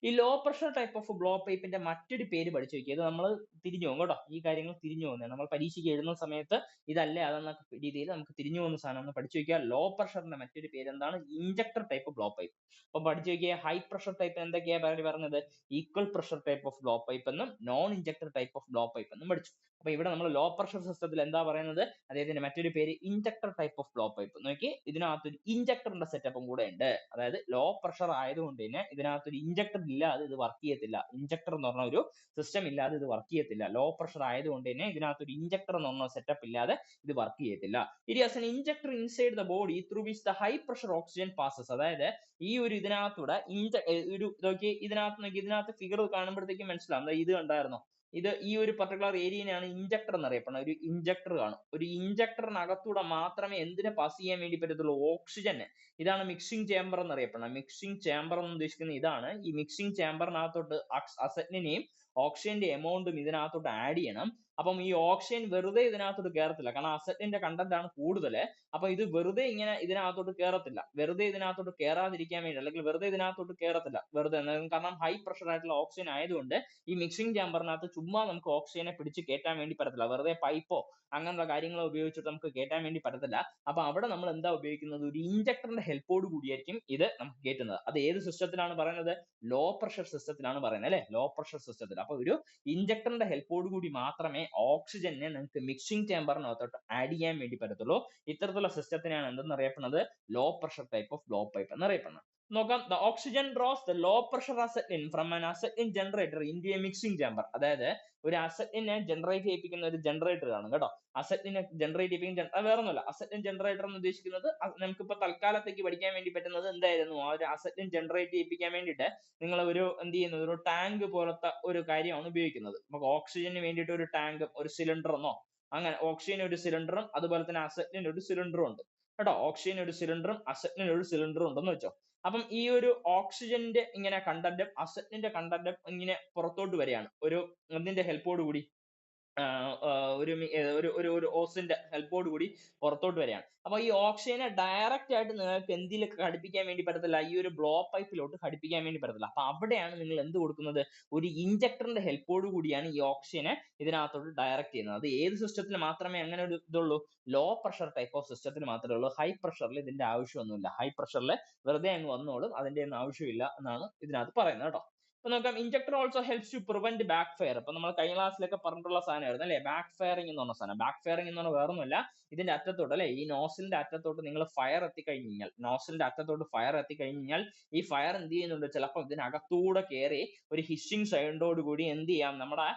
ഈ low pressure type of blow പൈപ്പിന്റെ മറ്റൊരു പേര് പഠിച്ചു വെക്കുക. ഇത് നമ്മൾ തിരിഞ്ഞു പോകും കേട്ടോ. ഈ കാര്യങ്ങൾ തിരിഞ്ഞു പോകുന്നത് നമ്മൾ പരീക്ഷയ്ക്ക് എഴുതുന്ന സമയത്ത് ഇതല്ലേ അതെന്നൊക്കെ രീതിയിൽ നമുക്ക് തിരിഞ്ഞു പോകുന്ന സാധനം ഒന്ന് പഠിച്ചു വെക്കുക. ലോ പ്രഷറിന്റെ മറ്റൊരു പേര് എന്താണ്? Injector type blow pipe. അപ്പൊ പഠിച്ചു വെക്കുക. ഹൈ പ്രഷർ ടൈപ്പ് എന്തൊക്കെയാ പറഞ്ഞത്? Equal pressure type of blow pipe എന്നും non injector type of blow pipe എന്നും പഠിച്ചു. അപ്പൊ ഇവിടെ നമ്മൾ ലോ പ്രഷർ സിസ്റ്റത്തിൽ എന്താ പറയുന്നത്? അദ്ദേഹത്തിന്റെ മറ്റൊരു പേര് injector type of blow pipe. നോക്കി, ഇതിനകത്ത് ഒരു ഇഞ്ചക്ടറിന്റെ സെറ്റപ്പും കൂടെ ഉണ്ട്. അതായത് ലോ പ്രഷർ ആയതുകൊണ്ട് തന്നെ ഇതിനകത്ത് ഒരു ഇഞ്ചക്ടർ ഇല്ലാതെ ഇത് വർക്ക് ചെയ്യത്തില്ല. ഇഞ്ചക്ടർ എന്ന് പറഞ്ഞ ഒരു സിസ്റ്റം ഇല്ലാതെ ഇത് വർക്ക് ചെയ്യത്തില്ല. ലോ പ്രഷർ ആയതുകൊണ്ട് തന്നെ ഇതിനകത്ത് ഒരു ഇഞ്ചക്ടർ എന്ന് പറഞ്ഞ സെറ്റപ്പ് ഇല്ലാതെ ഇത് വർക്ക് ചെയ്യത്തില്ല. It is an injector inside the body through which the high pressure oxygen passes. അതായത് ഈ ഒരു ഇതിനകത്തൂടെ ഇതിനകത്ത് ഫിഗർ കാണുമ്പോഴത്തേക്കും മനസ്സിലാവും. ഇത് കണ്ടായിരുന്നോ? ഈ ഒരു പർട്ടിക്കുലർ ഏരിയയാണ് ഇഞ്ചക്ടർ എന്നറിയപ്പെടുന്നത്. ഒരു ഇഞ്ചക്ടർ കാണും. ഒരു ഇഞ്ചക്ടറിനകത്തൂടെ മാത്രമേ എന്തിനെ പാസ് ചെയ്യാൻ വേണ്ടി പറ്റത്തുള്ളൂ? ഓക്സിജന്. ഇതാണ് മിക്സിംഗ് ചേംബർ എന്നറിയപ്പെടുന്നത്. മിക്സിംഗ് ചേംബർ എന്ന് ഉദ്ദേശിക്കുന്നത് ഇതാണ്. ഈ മിക്സിംഗ് ചേംബറിനകത്തോട്ട് അസറ്റിനെയും ഓക്സിജന്റെ എമൗണ്ടും ഇതിനകത്തോട്ട് ആഡ് ചെയ്യണം. അപ്പം ഈ ഓക്സിജൻ വെറുതെ ഇതിനകത്തോട്ട് കയറത്തില്ല. കാരണം അസറ്റിന്റെ കണ്ടന്റ് ആണ് കൂടുതൽ. അപ്പൊ ഇത് വെറുതെ ഇങ്ങനെ ഇതിനകത്തോട്ട് കയറത്തില്ല. വെറുതെ ഇതിനകത്തോട്ട് കയറാതിരിക്കാൻ വേണ്ടി, അല്ലെങ്കിൽ വെറുതെ ഇതിനകത്തോട്ട് കയറത്തില്ല. കാരണം ഹൈ പ്രഷർ ആയിട്ടുള്ള ഓക്സിജൻ ആയതുകൊണ്ട് ഈ മിക്സിംഗ് ചേംബറിനകത്ത് ചുമ്മാ നമുക്ക് ഓക്സിജനെ പിടിച്ച് കയറ്റാൻ വേണ്ടി പറ്റത്തില്ല. വെറുതെ പൈപ്പോ അങ്ങനെയുള്ള കാര്യങ്ങളോ ഉപയോഗിച്ചിട്ട് നമുക്ക് കയറ്റാൻ വേണ്ടി പറ്റത്തില്ല. അപ്പൊ അവിടെ നമ്മൾ എന്താ ഉപയോഗിക്കുന്നത്? ഒരു ഇഞ്ചക്ടറിന്റെ ഹെൽപ്പോട് കൂടിയായിരിക്കും ഇത് നമുക്ക് കയറ്റുന്നത്. അത് ഏത് സിസ്റ്റത്തിലാണ് പറയുന്നത്? ലോ പ്രഷർ സിസ്റ്റത്തിലാണ് പറയുന്നത് അല്ലെ? ലോ പ്രഷർ സിസ്റ്റത്തിൽ. അപ്പൊ ഒരു ഇഞ്ചക്ടറിന്റെ ഹെൽപ്പോട് കൂടി മാത്രമേ ഓക്സിജനെ നിങ്ങൾക്ക് മിക്സിംഗ് ചേംബറിനകത്തോട്ട് ആഡ് ചെയ്യാൻ വേണ്ടി പറ്റത്തുള്ളൂ. ഇത്തരത്തിലുള്ള സിസ്റ്റത്തിനാണ് എന്തെന്ന് അറിയപ്പെടുന്നത്? Low pressure type of blow pipe എന്നറിയപ്പെടുന്നത്. നോക്കാം. The oxygen draws the low pressure acetylene from an acetylene generator into a mixing chamber. അതായത് ഒരു അസറ്റിനെ ജനറേറ്റ് ചെയ്യിപ്പിക്കുന്ന ഒരു ജനറേറ്റർ കാണും കേട്ടോ. അസറ്റിനെ ജനറേറ്റ് ചെയ്യിപ്പിക്കുന്ന വേറെ ഒന്നുമല്ല. അസറ്റിൻ ജനറേറ്റർ എന്ന് ഉദ്ദേശിക്കുന്നത് നമുക്കിപ്പോ തൽക്കാലത്തേക്ക് പഠിക്കാൻ വേണ്ടി പറ്റുന്നത് എന്തായിരുന്നു? ആ ഒരു അസറ്റിൻ ജനറേറ്റ് ചെയ്യിപ്പിക്കാൻ വേണ്ടിയിട്ട് നിങ്ങൾ ഒരു എന്ത് ചെയ്യുന്നത്? ഒരു ടാങ്ക് പോലത്തെ ഒരു കാര്യമാണ് ഉപയോഗിക്കുന്നത്. നമുക്ക് ഓക്സിജന് വേണ്ടിയിട്ട് ഒരു ടാങ്ക്, ഒരു സിലിണ്ടർ എന്നോ അങ്ങനെ ഓക്സിജൻ ഒരു സിലിണ്ടറും അതുപോലെ തന്നെ അസറ്റിന് ഒരു സിലിണ്ടറും ഉണ്ട് കേട്ടോ. ഓക്സിജൻ ഒരു സിലിണ്ടറും അസറ്റിന് ഒരു സിലിണ്ടറും ഉണ്ടെന്ന് വെച്ചോ. അപ്പം ഈ ഒരു ഓക്സിജന്റെ ഇങ്ങനെ കണ്ടന്റും അസറ്റിന്റെ കണ്ടന്റും ഇങ്ങനെ പുറത്തോട്ട് വരികയാണ് ഒരു ഇതിന്റെ ഹെൽപ്പോട് കൂടി. ഒരു ഓസിന്റെ ഹെൽപ്പോട് കൂടി പുറത്തോട്ട് വരികയാണ്. അപ്പൊ ഈ ഓക്സിജനെ ഡയറക്റ്റ് ആയിട്ട് നിങ്ങൾക്ക് എന്തിലൊക്കെ ഘടിപ്പിക്കാൻ വേണ്ടി പറ്റത്തില്ല? ഈ ഒരു ബ്ലോ പൈപ്പിലോട്ട് ഘടിപ്പിക്കാൻ വേണ്ടി പറ്റത്തില്ല. അപ്പൊ അവിടെയാണ് നിങ്ങൾ എന്ത് കൊടുക്കുന്നത്? ഒരു ഇഞ്ചക്ടറിന്റെ ഹെൽപ്പോട് കൂടിയാണ് ഈ ഓക്സിജനെ ഇതിനകത്തോട്ട് ഡയറക്റ്റ് ചെയ്യുന്നത്. അത് ഏത് സിസ്റ്റത്തിൽ മാത്രമേ അങ്ങനെ ഒരു ഇതുള്ളൂ? ലോ പ്രഷർ ടൈപ്പ് ഓഫ് സിസ്റ്റത്തിൽ മാത്രമേ ഉള്ളൂ. ഹൈ പ്രഷറിൽ ഇതിന്റെ ആവശ്യമൊന്നുമില്ല. ഹൈ പ്രഷറിൽ വെറുതെ അങ്ങ് വന്നോളും. അതിന്റെ ഒന്നും ആവശ്യമില്ല എന്നാണ് ഇതിനകത്ത് പറയുന്നത് കേട്ടോ. അപ്പൊ നോക്കാം. Injector also helps to prevent back fire. അപ്പൊ നമ്മൾ കഴിഞ്ഞ ക്ലാസ്സിലൊക്കെ പറഞ്ഞിട്ടുള്ള സാധനമായിരുന്നു അല്ലെ? ബാക്ക് ഫയറിംഗ് എന്ന് പറഞ്ഞ സാധനം. ബാക്ക് ഫയറിംഗ് എന്ന് പറഞ്ഞാൽ വേറൊന്നുമല്ല, ഇതിന്റെ അറ്റത്തോട്ട് അല്ലെ, ഈ നോസിലിന്റെ അറ്റത്തോട്ട് നിങ്ങൾ ഫയർ എത്തിക്കഴിഞ്ഞാൽ, നോസിലിന്റെ അറ്റത്തോട്ട് ഫയർ എത്തിക്കഴിഞ്ഞാൽ ഈ ഫയർ എന്ത് ചെയ്യുന്നുണ്ട്? ചിലപ്പോൾ ഇതിനകത്തൂടെ കയറി ഒരു ഹിഷിംഗ് സൗണ്ടോട് കൂടി എന്ത് ചെയ്യാം? നമ്മുടെ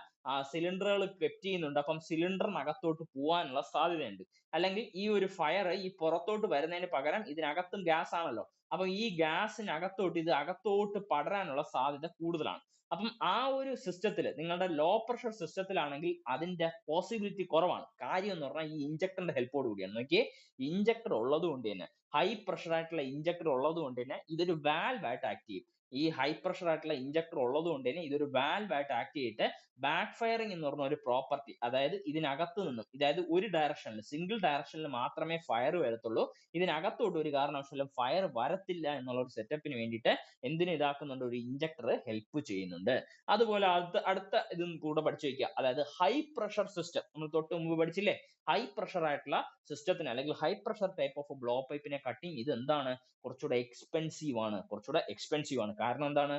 സിലിണ്ടറുകൾ കെറ്റ് ചെയ്യുന്നുണ്ട്. അപ്പം സിലിണ്ടറിനകത്തോട്ട് പോകാനുള്ള സാധ്യതയുണ്ട്. അല്ലെങ്കിൽ ഈ ഒരു ഫയർ ഈ പുറത്തോട്ട് വരുന്നതിന് പകരം ഇതിനകത്തും ഗ്യാസ് ആണല്ലോ. അപ്പൊ ഈ ഗ്യാസിനകത്തോട്ട് ഇത് അകത്തോട്ട് പടരാനുള്ള സാധ്യത കൂടുതലാണ്. അപ്പം ആ ഒരു സിസ്റ്റത്തിൽ, നിങ്ങളുടെ ലോ പ്രഷർ സിസ്റ്റത്തിലാണെങ്കിൽ അതിന്റെ പോസിബിലിറ്റി കുറവാണ്. കാര്യം എന്ന് പറഞ്ഞാൽ ഈ ഇഞ്ചക്ടറിന്റെ ഹെൽപ്പോട് കൂടിയാണ്. നോക്കിയേ, ഇഞ്ചക്ടർ ഉള്ളത് കൊണ്ട് തന്നെ, ഹൈ പ്രഷർ ആയിട്ടുള്ള ഇഞ്ചക്ടർ ഉള്ളത് കൊണ്ട് തന്നെ ഇതൊരു വാൽവ് ആയിട്ട് ആക്ട് ചെയ്യും. ഈ ഹൈ പ്രഷർ ആയിട്ടുള്ള ഇഞ്ചക്ടർ ഉള്ളത് കൊണ്ട് തന്നെ ഇതൊരു വാൽവ് ആയിട്ട് ആക്ട് ചെയ്തിട്ട് ബാക്ക് ഫയറിംഗ് എന്ന് പറഞ്ഞ ഒരു പ്രോപ്പർട്ടി, അതായത് ഇതിനകത്ത് നിന്നും, അതായത് ഒരു ഡയറക്ഷനിൽ, സിംഗിൾ ഡയറക്ഷനിൽ മാത്രമേ ഫയർ വരത്തുള്ളൂ. ഇതിനകത്തോട്ട് ഒരു കാരണവശാലും ഫയർ വരത്തില്ല എന്നുള്ള ഒരു സെറ്റപ്പിന് വേണ്ടിയിട്ട് എന്തിനു ഇതാക്കുന്നുണ്ട്? ഒരു ഇഞ്ചക്ടർ ഹെൽപ്പ് ചെയ്യുന്നുണ്ട്. അതുപോലെ അടുത്ത ഇതും കൂടെ പഠിച്ചു വെക്കുക. അതായത് ഹൈ പ്രഷർ സിസ്റ്റം നമ്മൾ തൊട്ട് മുമ്പ് പഠിച്ചില്ലേ? ഹൈ പ്രഷർ ആയിട്ടുള്ള സിസ്റ്റത്തിന് അല്ലെങ്കിൽ high pressure type of blow പൈപ്പിനെ കട്ടിങ് ഇത് എന്താണ്? കുറച്ചുകൂടെ എക്സ്പെൻസീവ് ആണ്. കാരണം എന്താണ്?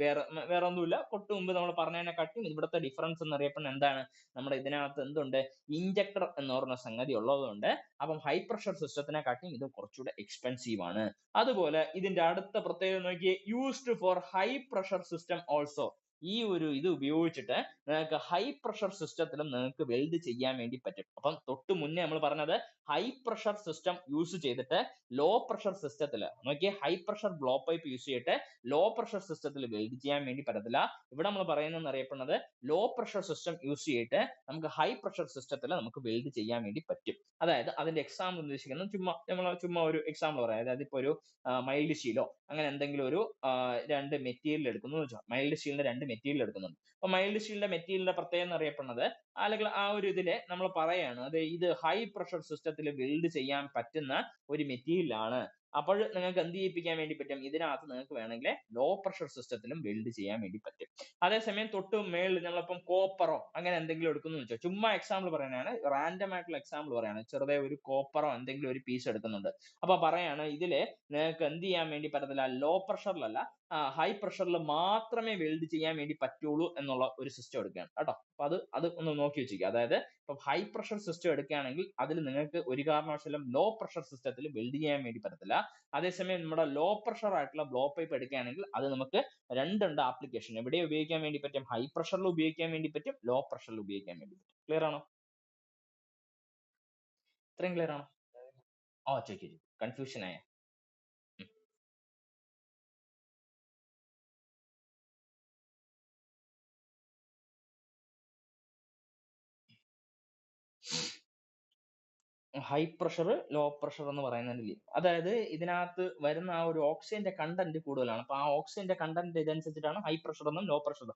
വേറെ ഒന്നുമില്ല, തൊട്ട് മുമ്പ് നമ്മൾ പറഞ്ഞതിനെ കട്ടിങ് ഇവിടുത്തെ ഡിഫറൻസ് എന്നറിയപ്പെടുന്ന എന്താണ്? നമ്മുടെ ഇതിനകത്ത് എന്തുണ്ട്? ഇഞ്ചക്ടർ എന്ന് പറഞ്ഞ സംഗതി ഉള്ളതുകൊണ്ട് അപ്പം ഹൈ പ്രഷർ സിസ്റ്റത്തിനെ കാട്ടിയും ഇത് കുറച്ചുകൂടെ എക്സ്പെൻസീവ് ആണ്. അതുപോലെ ഇതിന്റെ അടുത്ത പ്രത്യേകത നോക്കിയേ, used for high pressure system also. ഈ ഒരു ഇത് ഉപയോഗിച്ചിട്ട് നിങ്ങൾക്ക് ഹൈ പ്രഷർ സിസ്റ്റത്തിലും നിങ്ങൾക്ക് വെൽഡ് ചെയ്യാൻ വേണ്ടി പറ്റും. അപ്പം തൊട്ട് മുന്നേ നമ്മൾ പറഞ്ഞത് ഹൈ പ്രഷർ സിസ്റ്റം യൂസ് ചെയ്തിട്ട് ലോ പ്രഷർ സിസ്റ്റത്തിൽ നോക്കിയേ, high pressure blow pipe use ചെയ്തിട്ട് ലോ പ്രഷർ സിസ്റ്റത്തിൽ വെൽഡ് ചെയ്യാൻ വേണ്ടി പറ്റത്തില്ല. ഇവിടെ നമ്മൾ പറയുന്നത് അറിയപ്പെടുന്നത് ലോ പ്രഷർ സിസ്റ്റം യൂസ് ചെയ്തിട്ട് നമുക്ക് ഹൈ പ്രഷർ സിസ്റ്റത്തിൽ നമുക്ക് വെൽഡ് ചെയ്യാൻ വേണ്ടി പറ്റും. അതായത് അതിന്റെ എക്സാമ്പിൾ ഉദ്ദേശിക്കുന്നത് ചുമ്മാ ഒരു എക്സാമ്പിൾ പറയാം. അതായത് ഇപ്പൊ ഒരു മൈൽഡ് സ്റ്റീലോ അങ്ങനെ എന്തെങ്കിലും ഒരു രണ്ട് മെറ്റീരിയൽ എടുക്കുന്നു വെച്ചോ. മൈൽഡ് സ്റ്റീലിന്റെ രണ്ട് മെറ്റീരിയൽ എടുക്കുന്നുണ്ട്. അപ്പൊ മൈൽഡ് സ്റ്റീലിന്റെ മെറ്റീരിയലിന്റെ പ്രത്യേകത എന്നറിയപ്പെടുന്നത് അല്ലെങ്കിൽ ആ ഒരു ഇതില് നമ്മൾ പറയാണ് അത് ഇത് ഹൈ പ്രഷർ സിസ്റ്റത്തിൽ ബിൽഡ് ചെയ്യാൻ പറ്റുന്ന ഒരു മെറ്റീരിയൽ ആണ്. അപ്പോൾ നിങ്ങൾക്ക് എന്ത് ചെയ്യിപ്പിക്കാൻ വേണ്ടി പറ്റും, ഇതിനകത്ത് നിങ്ങൾക്ക് വേണമെങ്കിൽ ലോ പ്രഷർ സിസ്റ്റത്തിലും ബിൽഡ് ചെയ്യാൻ വേണ്ടി പറ്റും. അതേസമയം തൊട്ട് മേളിൽ നമ്മളിപ്പം കോപ്പറോ അങ്ങനെ എന്തെങ്കിലും എടുക്കുന്നു വെച്ചോ, ചുമ്മാ എക്സാമ്പിൾ പറയാനാണ്, റാൻഡം ആയിട്ടുള്ള എക്സാമ്പിൾ പറയാണ്, ചെറുതെ ഒരു കോപ്പറോ എന്തെങ്കിലും ഒരു പീസ് എടുക്കുന്നുണ്ട്. അപ്പൊ പറയാണ് ഇതില് നിങ്ങൾക്ക് എന്ത് ചെയ്യാൻ വേണ്ടി പറ്റത്തില്ല, ലോ പ്രഷറിലല്ല ഹൈ പ്രഷറിൽ മാത്രമേ വെൽഡ് ചെയ്യാൻ വേണ്ടി പറ്റുള്ളൂ എന്നുള്ള ഒരു സിസ്റ്റം എടുക്കുകയാണ് കേട്ടോ. അപ്പൊ അത് ഒന്ന് നോക്കി വെച്ചിരിക്കുക. അതായത് ഇപ്പൊ ഹൈ പ്രഷർ സിസ്റ്റം എടുക്കുകയാണെങ്കിൽ അതിൽ നിങ്ങൾക്ക് ഒരു കാരണവശാലും ലോ പ്രഷർ സിസ്റ്റത്തിൽ വെൽഡ് ചെയ്യാൻ വേണ്ടി പറ്റത്തില്ല. അതേസമയം നമ്മുടെ ലോ പ്രഷർ ആയിട്ടുള്ള ബ്ലോ പൈപ്പ് എടുക്കുകയാണെങ്കിൽ അത് നമുക്ക് രണ്ടുണ്ട് ആപ്ലിക്കേഷൻ. എവിടെ ഉപയോഗിക്കാൻ വേണ്ടി പറ്റും, ഹൈ പ്രഷറിൽ ഉപയോഗിക്കാൻ വേണ്ടി പറ്റും, ലോ പ്രഷറിൽ ഉപയോഗിക്കാൻ വേണ്ടി പറ്റും. ക്ലിയർ ആണോ? ഇത്രയും ക്ലിയർ ആണോ? ഓ ചോദിക്കൂ, കൺഫ്യൂഷൻ ആയ? ഹൈ പ്രഷർ ലോ പ്രഷർ എന്ന് പറയുന്നതിൽ അതായത് ഇതിനകത്ത് വരുന്ന ആ ഒരു ഓക്സിജന്റെ കണ്ടന്റ് കൂടുതലാണ്. അപ്പൊ ആ ഓക്സിജന്റെ കണ്ടന്റ് ഇതനുസരിച്ചിട്ടാണ് ഹൈ പ്രഷർ എന്നും ലോ പ്രഷർ.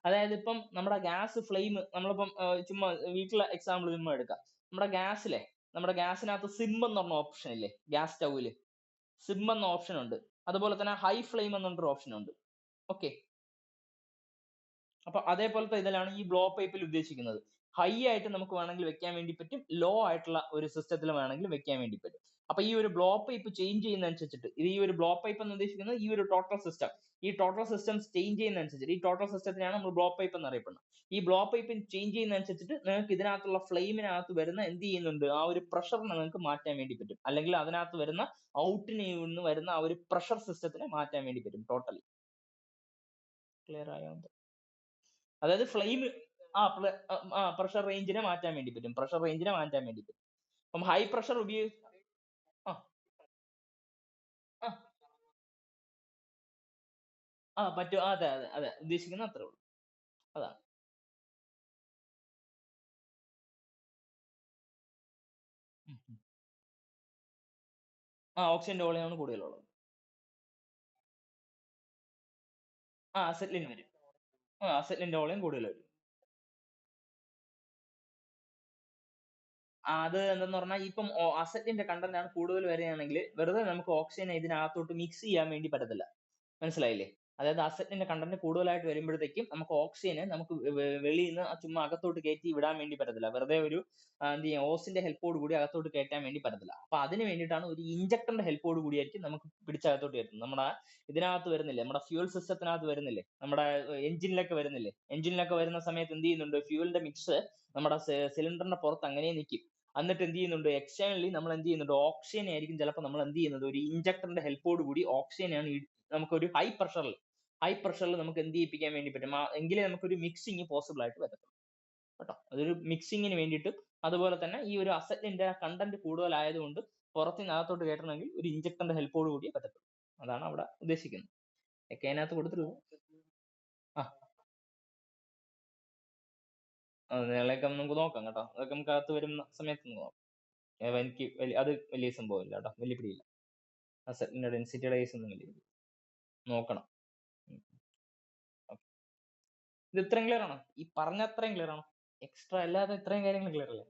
അതായത് ഇപ്പം നമ്മുടെ ഗ്യാസ് ഫ്ലെയിം നമ്മളിപ്പം ചുമ്മാ വീട്ടിലെ എക്സാമ്പിൾ ചുമ്മാ എടുക്കാം. നമ്മുടെ ഗ്യാസിനകത്ത് സിം എന്ന് പറഞ്ഞ ഓപ്ഷൻ ഇല്ലേ, ഗ്യാസ് സ്റ്റൗവില് സിം എന്ന ഓപ്ഷൻ ഉണ്ട്. അതുപോലെ തന്നെ ഹൈ ഫ്ലെയിം എന്നൊരു ഓപ്ഷൻ ഉണ്ട്. ഓക്കെ, അപ്പൊ അതേപോലത്തെ ഇതിലാണ് ഈ ബ്ലോ പൈപ്പിൽ ഉദ്ദേശിക്കുന്നത്. ഹൈ ആയിട്ട് നമുക്ക് വേണമെങ്കിൽ വെക്കാൻ വേണ്ടി പറ്റും, ലോ ആയിട്ടുള്ള ഒരു സിസ്റ്റത്തിൽ വേണമെങ്കിൽ വെക്കാൻ വേണ്ടി പറ്റും. അപ്പൊ ഈ ഒരു ബ്ലോ പൈപ്പ് ചേഞ്ച് ചെയ്യുന്ന അനുസരിച്ചിട്ട്, ഇത് ഈ ഒരു ബ്ലോ പൈപ്പ് എന്ന് ഉദ്ദേശിക്കുന്നത് ഈ ഒരു ടോട്ടൽ സിസ്റ്റം, ഈ ടോട്ടൽ സിസ്റ്റം ചേഞ്ച് ചെയ്യുന്ന അനുസരിച്ചിട്ട്, ഈ ടോട്ടൽ സിസ്റ്റത്തിനാണ് നമ്മൾ ബ്ലോ പൈപ്പ് എന്ന് അറിയപ്പെടുന്നത്. ഈ ബ്ലോ പൈപ്പ് ചേഞ്ച് ചെയ്യുന്ന അനുസരിച്ചിട്ട് നിങ്ങൾക്ക് ഇതിനകത്തുള്ള ഫ്ലെയിമിനകത്ത് വരുന്ന എന്ത് ചെയ്യുന്നുണ്ട്, ആ ഒരു പ്രഷർ നിങ്ങൾക്ക് മാറ്റാൻ വേണ്ടി പറ്റും, അല്ലെങ്കിൽ അതിനകത്ത് വരുന്ന ഔട്ടിൽ നിന്ന് വരുന്ന ആ ഒരു പ്രഷർ സിസ്റ്റത്തിനെ മാറ്റാൻ വേണ്ടി പറ്റും. ടോട്ടലി ക്ലിയർ ആയോ? അതായത് ഫ്ലെയിം പ്രഷർ റേഞ്ചിനെ മാറ്റാൻ വേണ്ടി പറ്റും, പ്രഷർ റേഞ്ചിനെ മാറ്റാൻ വേണ്ടി പറ്റും. അപ്പം ഹൈ പ്രഷർ ഉപയോഗിച്ച് ആ ആ പറ്റും. അതെ അതെ അതെ, ഉദ്ദേശിക്കുന്ന അത്രേ ഉള്ളൂ. അതാണ്. ഉം, ഉം. ഓക്സിജന്റെ വോളിയമാണ് കൂടുതലുള്ളത്. അസെറ്റിലിന് വരും. അസെറ്റിലിന്റെ വോളിയം കൂടുതൽ വരും. അത് എന്തെന്ന് പറഞ്ഞാൽ ഇപ്പം അസറ്റിന്റെ കണ്ടന്റ് ആണ് കൂടുതൽ വരികയാണെങ്കിൽ വെറുതെ നമുക്ക് ഓക്സിജനെ ഇതിനകത്തോട്ട് മിക്സ് ചെയ്യാൻ വേണ്ടി പറ്റത്തില്ല. മനസ്സിലായില്ലേ? അതായത് അസറ്റിന്റെ കണ്ടന്റ് കൂടുതലായിട്ട് വരുമ്പോഴത്തേക്കും നമുക്ക് ഓക്സിജനെ നമുക്ക് വെളിയിൽ നിന്ന് ചുമ്മാ അകത്തോട്ട് കയറ്റി വിടാൻ വേണ്ടി പറ്റത്തില്ല. വെറുതെ ഒരു എന്ത് ചെയ്യാം, ഓസിന്റെ ഹെൽപ്പോട് കൂടി അകത്തോട്ട് കയറ്റാൻ വേണ്ടി പറ്റത്തില്ല. അപ്പൊ അതിന് വേണ്ടിയിട്ടാണ് ഒരു ഇഞ്ചക്ടറിന്റെ ഹെൽപ്പോട് കൂടിയായിരിക്കും നമുക്ക് പിടിച്ചകത്തോട്ട് കയറ്റുന്നത്. നമ്മുടെ ഇതിനകത്ത് വരുന്നില്ലേ, നമ്മുടെ ഫ്യൂൽ സിസ്റ്റത്തിനകത്ത് വരുന്നില്ലേ, നമ്മുടെ എഞ്ചിനിലൊക്കെ വരുന്നില്ലേ, എഞ്ചിനിലൊക്കെ വരുന്ന സമയത്ത് എന്ത് ചെയ്യുന്നുണ്ട്, ഫ്യൂലിന്റെ മിക്സ് നമ്മുടെ സിലിണ്ടറിന്റെ പുറത്ത് അങ്ങനെ നിൽക്കും. എന്നിട്ട് എന്ത് ചെയ്യുന്നുണ്ട്, എക്സ്റ്റേണലി നമ്മൾ എന്ത് ചെയ്യുന്നുണ്ട്, ഓക്സിജനെ ആയിരിക്കും ചിലപ്പോൾ നമ്മൾ എന്ത് ചെയ്യുന്നത്, ഒരു ഇഞ്ചക്ടറിന്റെ ഹെൽപ്പോട് കൂടി ഓക്സിജനെയാണ് നമുക്കൊരു ഹൈ പ്രഷറിൽ നമുക്ക് എന്ത് ചെയ്യിപ്പിക്കാൻ വേണ്ടി പറ്റും, എങ്കിലേ നമുക്കൊരു മിക്സിങ് പോസിബിൾ ആയിട്ട് വരത്തുള്ളൂ കേട്ടോ. അതൊരു മിക്സിങ്ങിന് വേണ്ടിയിട്ട്. അതുപോലെ തന്നെ ഈ ഒരു അസറ്റിന്റെ കണ്ടന്റ് കൂടുതലായതുകൊണ്ട് പുറത്തുനിന്ന് അകത്തോട്ട് കയറ്റണമെങ്കിൽ ഒരു ഇഞ്ചക്ടറിന്റെ ഹെൽപ്പോട് കൂടിയേ പറ്റത്തുള്ളൂ. അതാണ് അവിടെ ഉദ്ദേശിക്കുന്നത്. ഒക്കെ അതിനകത്ത് കൊടുത്തിട്ടുള്ളത്. ആ നിങ്ങളെയൊക്കെ നമുക്ക് നോക്കാം കേട്ടോ. അതൊക്കെ നമുക്ക് അകത്ത് വരുന്ന സമയത്ത് നോക്കാം. എനിക്ക് അത് വലിയ സംഭവമില്ല കേട്ടോ, വലിയ പിടിയില്ല. അസറ്റിന്റെ ഡെൻസിറ്റിയുടെ കേസ് ഒന്നും വലിയ നോക്കണം. ഉം. Okay. ഇത് ഇത്രയും ക്ലിയർ ആണോ? ഈ പറഞ്ഞ അത്രയും ക്ലിയർ ആണോ? എക്സ്ട്രാ അല്ലാതെ ഇത്രയും കാര്യങ്ങൾ ക്ലിയർ അല്ലേ?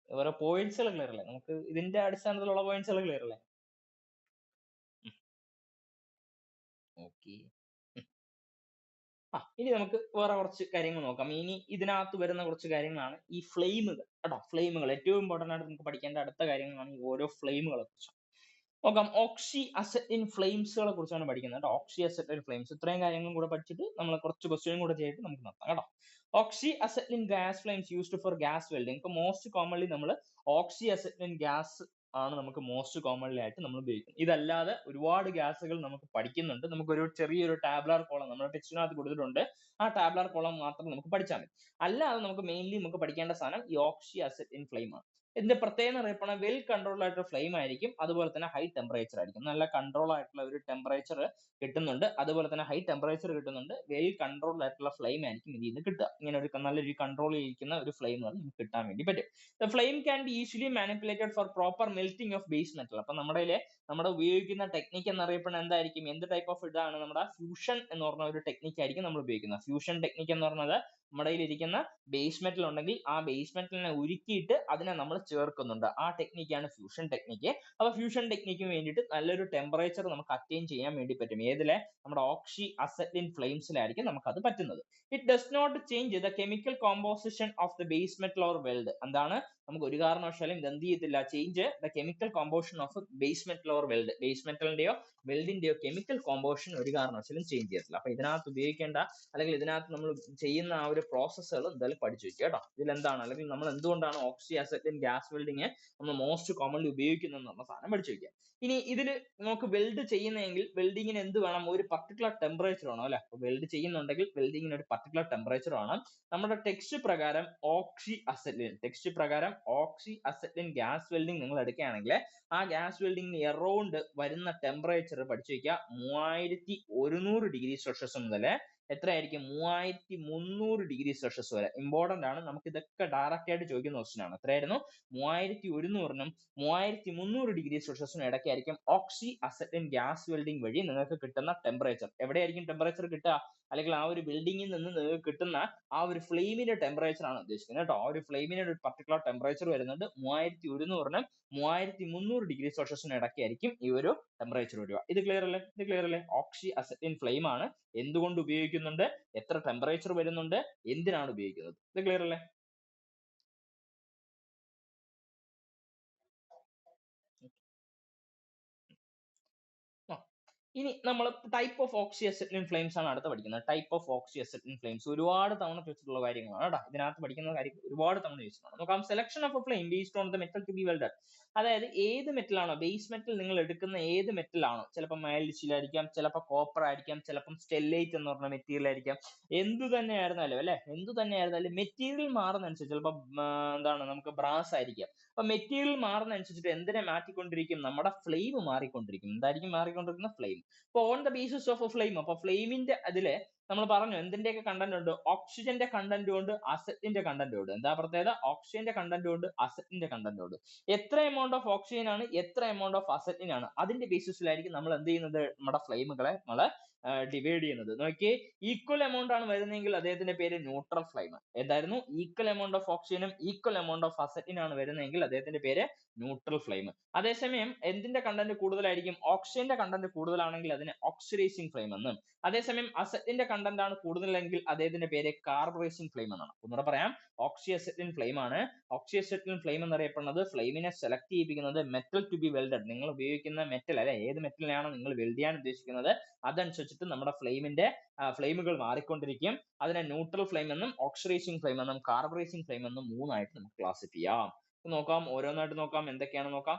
ഓരോ പോയിന്റ്സുകൾ ക്ലിയർ അല്ലേ? നമുക്ക് ഇതിന്റെ അടിസ്ഥാനത്തിലുള്ള പോയിന്റ്സുകൾ ക്ലിയർ അല്ലേ? ഓക്കെ. ഇനി നമുക്ക് വേറെ കുറച്ച് കാര്യങ്ങൾ നോക്കാം. ഇനി ഇതിനകത്ത് വരുന്ന കുറച്ച് കാര്യങ്ങളാണ് ഈ ഫ്ലെയിമുകൾ കേട്ടോ. ഫ്ലെയിമുകൾ ഏറ്റവും ഇമ്പോർട്ടന്റ് ആയിട്ട് നമുക്ക് പഠിക്കേണ്ട അടുത്ത കാര്യങ്ങളാണ് ഈ ഓരോ ഫ്ലെയിമുകളെ കുറിച്ച്. നോക്കാം. ഓക്സി അസെറ്റിൻ ഫ്ലെയിംസുകളെ കുറിച്ചാണ് പഠിക്കുന്നത് കേട്ടോ. ഓക്സി അസെറ്റിൻ ഫ്ലെയിംസ്, ഇത്രയും കാര്യങ്ങളും കൂടെ പഠിച്ചിട്ട് നമ്മൾ കുറച്ച് ക്വസ്റ്റ്യനും കൂടെ ചെയ്തിട്ട് നമുക്ക് നോക്കാം കേട്ടോ. Oxy acetylene gas flames used for gas welding. ഇപ്പൊ മോസ്റ്റ് കോമൺലി നമ്മൾ ഓക്സി അസെറ്റിൻ ഗ്യാസ് ആണ് നമുക്ക് മോസ്റ്റ് കോമൺലി ആയിട്ട് നമ്മൾ ഉപയോഗിക്കുന്നത്. ഇതല്ലാതെ ഒരുപാട് ഗ്യാസുകൾ നമുക്ക് പഠിക്കുന്നുണ്ട്. നമുക്കൊരു ചെറിയൊരു ടാബ്ലാർ കോളം നമ്മുടെ ടെക്സ്റ്റിനകത്ത് കൊടുത്തിട്ടുണ്ട്. ആ ടാബ്ലാർ കോളം മാത്രം നമുക്ക് പഠിച്ചാൽ മതി. അല്ലാതെ നമുക്ക് മെയിൻലി നമുക്ക് പഠിക്കേണ്ട സാധനം ഈ ഓക്സി അസെറ്റിൻ ഫ്ലെയിം ആണ്. ഇതിന്റെ പ്രത്യേകത അറിയപ്പെടുന്ന വെൽ കൺട്രോൾഡ് ആയിട്ടുള്ള ഫ്ലെയിം ആയിരിക്കും. അതുപോലെ തന്നെ ഹൈ ടെമ്പറേച്ചർ ആയിരിക്കും. നല്ല കൺട്രോൾ ആയിട്ടുള്ള ഒരു ടെമ്പറേച്ചർ കിട്ടുന്നുണ്ട്. അതുപോലെ തന്നെ ഹൈ ടെമ്പറേച്ചർ കിട്ടുന്നുണ്ട്. വെൽ കൺട്രോൾഡ് ആയിട്ടുള്ള ഫ്ലെയിം ആയിരിക്കും ഇതിൽ നിന്ന് കിട്ടുക. ഇങ്ങനെ ഒരു നല്ലൊരു കൺട്രോൾ ചെയ്യിക്കുന്ന ഒരു ഫ്ലെയിം നമുക്ക് കിട്ടാൻ വേണ്ടി പറ്റും. The flame can be easily manipulated four proper melting of base metal. അപ്പൊ നമ്മുടെ ഉപയോഗിക്കുന്ന ടെക്നിക്ക് എന്നറിയപ്പെടുന്ന എന്തായിരിക്കും, എന്ത് ടൈപ്പ് ഓഫ് ഇതാണ്, നമ്മുടെ ഫ്യൂഷൻ എന്ന് പറഞ്ഞ ഒരു ടെക്നിക്ക് ആയിരിക്കും നമ്മൾ ഉപയോഗിക്കുന്നത്. ഫ്യൂഷൻ ടെക്നിക്ക് എന്ന് പറഞ്ഞത് നമ്മുടെ കയ്യിൽ ഇരിക്കുന്ന ബേസ് മെറ്റൽ ഉണ്ടെങ്കിൽ ആ ബേസ് മെറ്റലിനെ ഉരുക്കിയിട്ട് അതിനെ നമ്മൾ ചേർക്കുന്നുണ്ട്. ആ ടെക്നിക്കാണ് ഫ്യൂഷൻ ടെക്നിക്ക്. അപ്പൊ ഫ്യൂഷൻ ടെക്നിക്കിന് വേണ്ടിയിട്ട് നല്ലൊരു ടെമ്പറേച്ചർ നമുക്ക് അറ്റൈൻ ചെയ്യാൻ വേണ്ടി പറ്റും. ഏതിലെ? നമ്മുടെ ഓക്സി അസറ്റിൻ ഫ്ലെയിംസിലായിരിക്കും നമുക്ക് അത് പറ്റുന്നത്. It does not change the chemical composition of the base metal or weld. എന്താണ്? നമുക്ക് ഒരു കാരണവശാലും ഇത് എന്ത് ചെയ്യത്തില്ല, change the chemical composition of base metal or weld. Base മെറ്റലിന്റെയോ വെൽഡിന്റെയോ കെമിക്കൽ കോമ്പോസിഷൻ ഒരു കാരണവശാലും ചേഞ്ച് ചെയ്യത്തില്ല. അപ്പൊ ഇതിനകത്ത് ഉപയോഗിക്കേണ്ട അല്ലെങ്കിൽ ഇതിനകത്ത് നമ്മൾ ചെയ്യുന്ന ആ ഒരു പ്രോസസ്സുകൾ എന്തായാലും പഠിച്ചു വെക്കുക കേട്ടോ. ഇതിൽ എന്താണ് അല്ലെങ്കിൽ നമ്മൾ എന്തുകൊണ്ടാണ് ഓക്സി അസറ്റിൻ ഗ്യാസ് വെൽഡിങ് നമ്മൾ മോസ്റ്റ് കോമൺലി ഉപയോഗിക്കുന്നത് എന്നുള്ള സാധനം പഠിച്ചു വെക്കുക. ഇനി ഇതിൽ നമുക്ക് വെൽഡ് ചെയ്യുന്നതെങ്കിൽ വെൽഡിങ്ങിന് എന്ത് വേണം? ഒരു പർട്ടിക്കുലർ ടെമ്പറേച്ചർ വേണം അല്ലെ. വെൽഡ് ചെയ്യുന്നുണ്ടെങ്കിൽ വെൽഡിങ്ങിന് ഒരു പർട്ടിക്കുലർ ടെമ്പറേച്ചർ വേണം. നമ്മുടെ ടെക്സ്റ്റ് പ്രകാരം ഓക്സി അസറ്റിൻ ഗ്യാസ് വെൽഡിങ് നിങ്ങൾ എടുക്കുകയാണെങ്കിൽ ആ ഗ്യാസ് വെൽഡിങ്ങിന് എറൗണ്ട് വരുന്ന ടെമ്പറേച്ചർ പഠിച്ചു വെക്കുക 3100 ഡിഗ്രി സെൽഷ്യസ് മുതൽ എത്രയായിരിക്കും? 3300 ഡിഗ്രി സെൽഷ്യസ് വരെ. ഇമ്പോർട്ടന്റ് ആണ്, നമുക്ക് ഇതൊക്കെ ഡയറക്റ്റ് ആയിട്ട് ചോദിക്കുന്ന ക്വസ്റ്റ്യൻ ആണ്. എത്രയായിരുന്നു? 3100നും 3300 ഡിഗ്രി സെൽഷ്യസിനും ഇടയ്ക്കായിരിക്കും ഓക്സി അസറ്റിൻ ഗ്യാസ് വെൽഡിംഗ് വഴി നിങ്ങൾക്ക് കിട്ടുന്ന ടെമ്പറേച്ചർ. എവിടെയായിരിക്കും ടെമ്പറേച്ചർ കിട്ടുക? അല്ലെങ്കിൽ ആ ഒരു ബിൽഡിങ്ങിൽ നിന്ന് നിങ്ങൾക്ക് കിട്ടുന്ന ആ ഒരു ഫ്ലെയിമിന്റെ ടെമ്പറേച്ചർ ആണ് ഉദ്ദേശിക്കുന്നത് കേട്ടോ. ആ ഒരു ഫ്ലെയിമിന് ഒരു പർട്ടിക്കുലർ ടെമ്പറേച്ചർ വരുന്നുണ്ട്. 3100നും 3300 ഡിഗ്രി സെൽഷ്യസിനും ഇടയ്ക്കായിരിക്കും ഈ ഒരു ടെമ്പറേച്ചർ വരിക. ഇത് ക്ലിയർ അല്ലേ? ഇത് ക്ലിയർ അല്ലേ? ഓക്സി അസറ്റിൻ ഫ്ലെയിം ആണ്. എന്തുകൊണ്ട് ഉപയോഗിക്കുന്നുണ്ട്? എത്ര ടെമ്പറേച്ചർ വരുന്നുണ്ട്? എന്തിനാണ് ഉപയോഗിക്കുന്നത്? ഇത് ക്ലിയർ അല്ലേ? ഇനി നമ്മൾ ടൈപ്പ് ഓഫ് ഓക്സി അസറ്റിൻ ഫ്ലെയിംസ് ആണ് അടുത്ത പഠിക്കുന്നത്. ടൈപ്പ് ഓഫ് ഓക്സി അസറ്റിൻ ഫ്ലെയിംസ് ഒരുപാട് തവണ ചോദിച്ചിട്ടുള്ള കാര്യങ്ങളാണ് കേട്ടോ. ഇതിനകത്ത് പഠിക്കുന്ന കാര്യം ഒരുപാട് തവണ ചോദിച്ചിട്ടുണ്ട്. നോക്കാം. Selection of a flame based on the metal to be welded. അതായത് ഏത് മെറ്റൽ ആണോ ബേസ് മെറ്റൽ, നിങ്ങൾ എടുക്കുന്ന ഏത് മെറ്റൽ ആണോ, ചിലപ്പോൾ മൈൽഡ് സ്റ്റീൽ ആയിരിക്കാം, ചിലപ്പോൾ കോപ്പർ ആയിരിക്കാം, ചിലപ്പോൾ സ്റ്റെല്ലൈറ്റ് എന്ന് പറഞ്ഞ മെറ്റീരിയൽ ആയിരിക്കാം. എന്തു തന്നെ ആയിരുന്നാലും അല്ലെ, എന്തു തന്നെ ആയിരുന്നാലും മെറ്റീരിയൽ മാറുന്ന അനുസരിച്ച് ചിലപ്പോൾ എന്താണ് നമുക്ക് ബ്രാസ് ആയിരിക്കാം. അപ്പൊ മെറ്റീരിയൽ മാറുന്ന അനുസരിച്ചിട്ട് എന്തിനെ മാറ്റിക്കൊണ്ടിരിക്കും? നമ്മുടെ ഫ്ലെയിം മാറിക്കൊണ്ടിരിക്കും. എന്തായിരിക്കും മാറിക്കൊണ്ടിരിക്കുന്ന? ഫ്ലെയിം. അപ്പൊ on the basis of a flame, അപ്പൊ ഫ്ലെയിമിന്റെ അതില് നമ്മൾ പറഞ്ഞു എന്തിന്റെയൊക്കെ കണ്ടന്റ് ഉണ്ട്? ഓക്സിജന്റെ കണ്ടന്റ് ഉണ്ട്, അസറ്റിന്റെ കണ്ടന്റ് ഉണ്ട്. എന്താ പ്രത്യേകത? ഓക്സിജന്റെ കണ്ടന്റ് ഉണ്ട്, അസറ്റിന്റെ കണ്ടന്റ് ഉണ്ട്. എത്ര എമൗണ്ട് ഓഫ് ഓക്സിജൻ ആണ്, എത്ര എമൗണ്ട് ഓഫ് അസറ്റിൻ ആണ്, അതിന്റെ ബേസിസിലായിരിക്കും നമ്മൾ എന്ത് ചെയ്യുന്നത്? നമ്മുടെ ഫ്ലെയിമുകളെ നമ്മൾ ഡിവൈഡ് ചെയ്യുന്നത്. നോക്കിയേ, ഈക്വൽ എമൗണ്ട് ആണ് വരുന്നതെങ്കിൽ അദ്ദേഹത്തിന്റെ പേര് ന്യൂട്രൽ ഫ്ലെയിം. എന്തായിരുന്നു? ഈക്വൽ എമൗണ്ട് ഓഫ് ഓക്സിജനും ഈക്വൽ എമൗണ്ട് ഓഫ് അസറ്റിൻ ആണ് വരുന്നതെങ്കിൽ അദ്ദേഹത്തിന്റെ പേര് ന്യൂട്രൽ ഫ്ലെയിം. അതേസമയം എന്തിന്റെ കണ്ടന്റ് കൂടുതലായിരിക്കും? ഓക്സിജന്റെ കണ്ടന്റ് കൂടുതലാണെങ്കിൽ അതിനെ ഓക്സിഡൈസിങ് ഫ്ലെയിം എന്നും, അതേസമയം അസറ്റിന്റെ കണ്ടന്റ് ആണ് കൂടുതലെങ്കിൽ അദ്ദേഹത്തിന്റെ പേര് കാർബറൈസിങ് ഫ്ലെയിം എന്നാണ്. ഒന്നുകൂടെ പറയാം. ഓക്സി അസറ്റിൻ ഫ്ലെയിം ആണ്. ഓക്സി അസറ്റിൻ ഫ്ലെയിം എന്നറിയപ്പെടുന്നത് ഫ്ലെയിമിനെ സെലക്ട് ചെയ്യിപ്പിക്കുന്നത് മെറ്റൽ ടു ബി വെൽഡഡ്. നിങ്ങൾ ഉപയോഗിക്കുന്ന മെറ്റൽ അല്ലെ, ഏത് മെറ്റലിനാണോ നിങ്ങൾ വെൽഡ് ചെയ്യാൻ ഉദ്ദേശിക്കുന്നത് അതനുസരിച്ചിട്ട് നമ്മുടെ ഫ്ലെയിമിന്റെ ഫ്ലെയിമുകൾ മാറിക്കൊണ്ടിരിക്കും. അതിനെ ന്യൂട്രൽ ഫ്ലെയിം എന്നും ഓക്സിഡൈസിങ് ഫ്ലെയിം എന്നും കാർബറൈസിങ് ഫ്ലെയിം എന്നും മൂന്നായിട്ട് നമുക്ക് ക്ലാസിഫൈ ചെയ്യാം. നോക്കാം, ഓരോന്നായിട്ട് നോക്കാം. എന്തൊക്കെയാണ് നോക്കാം.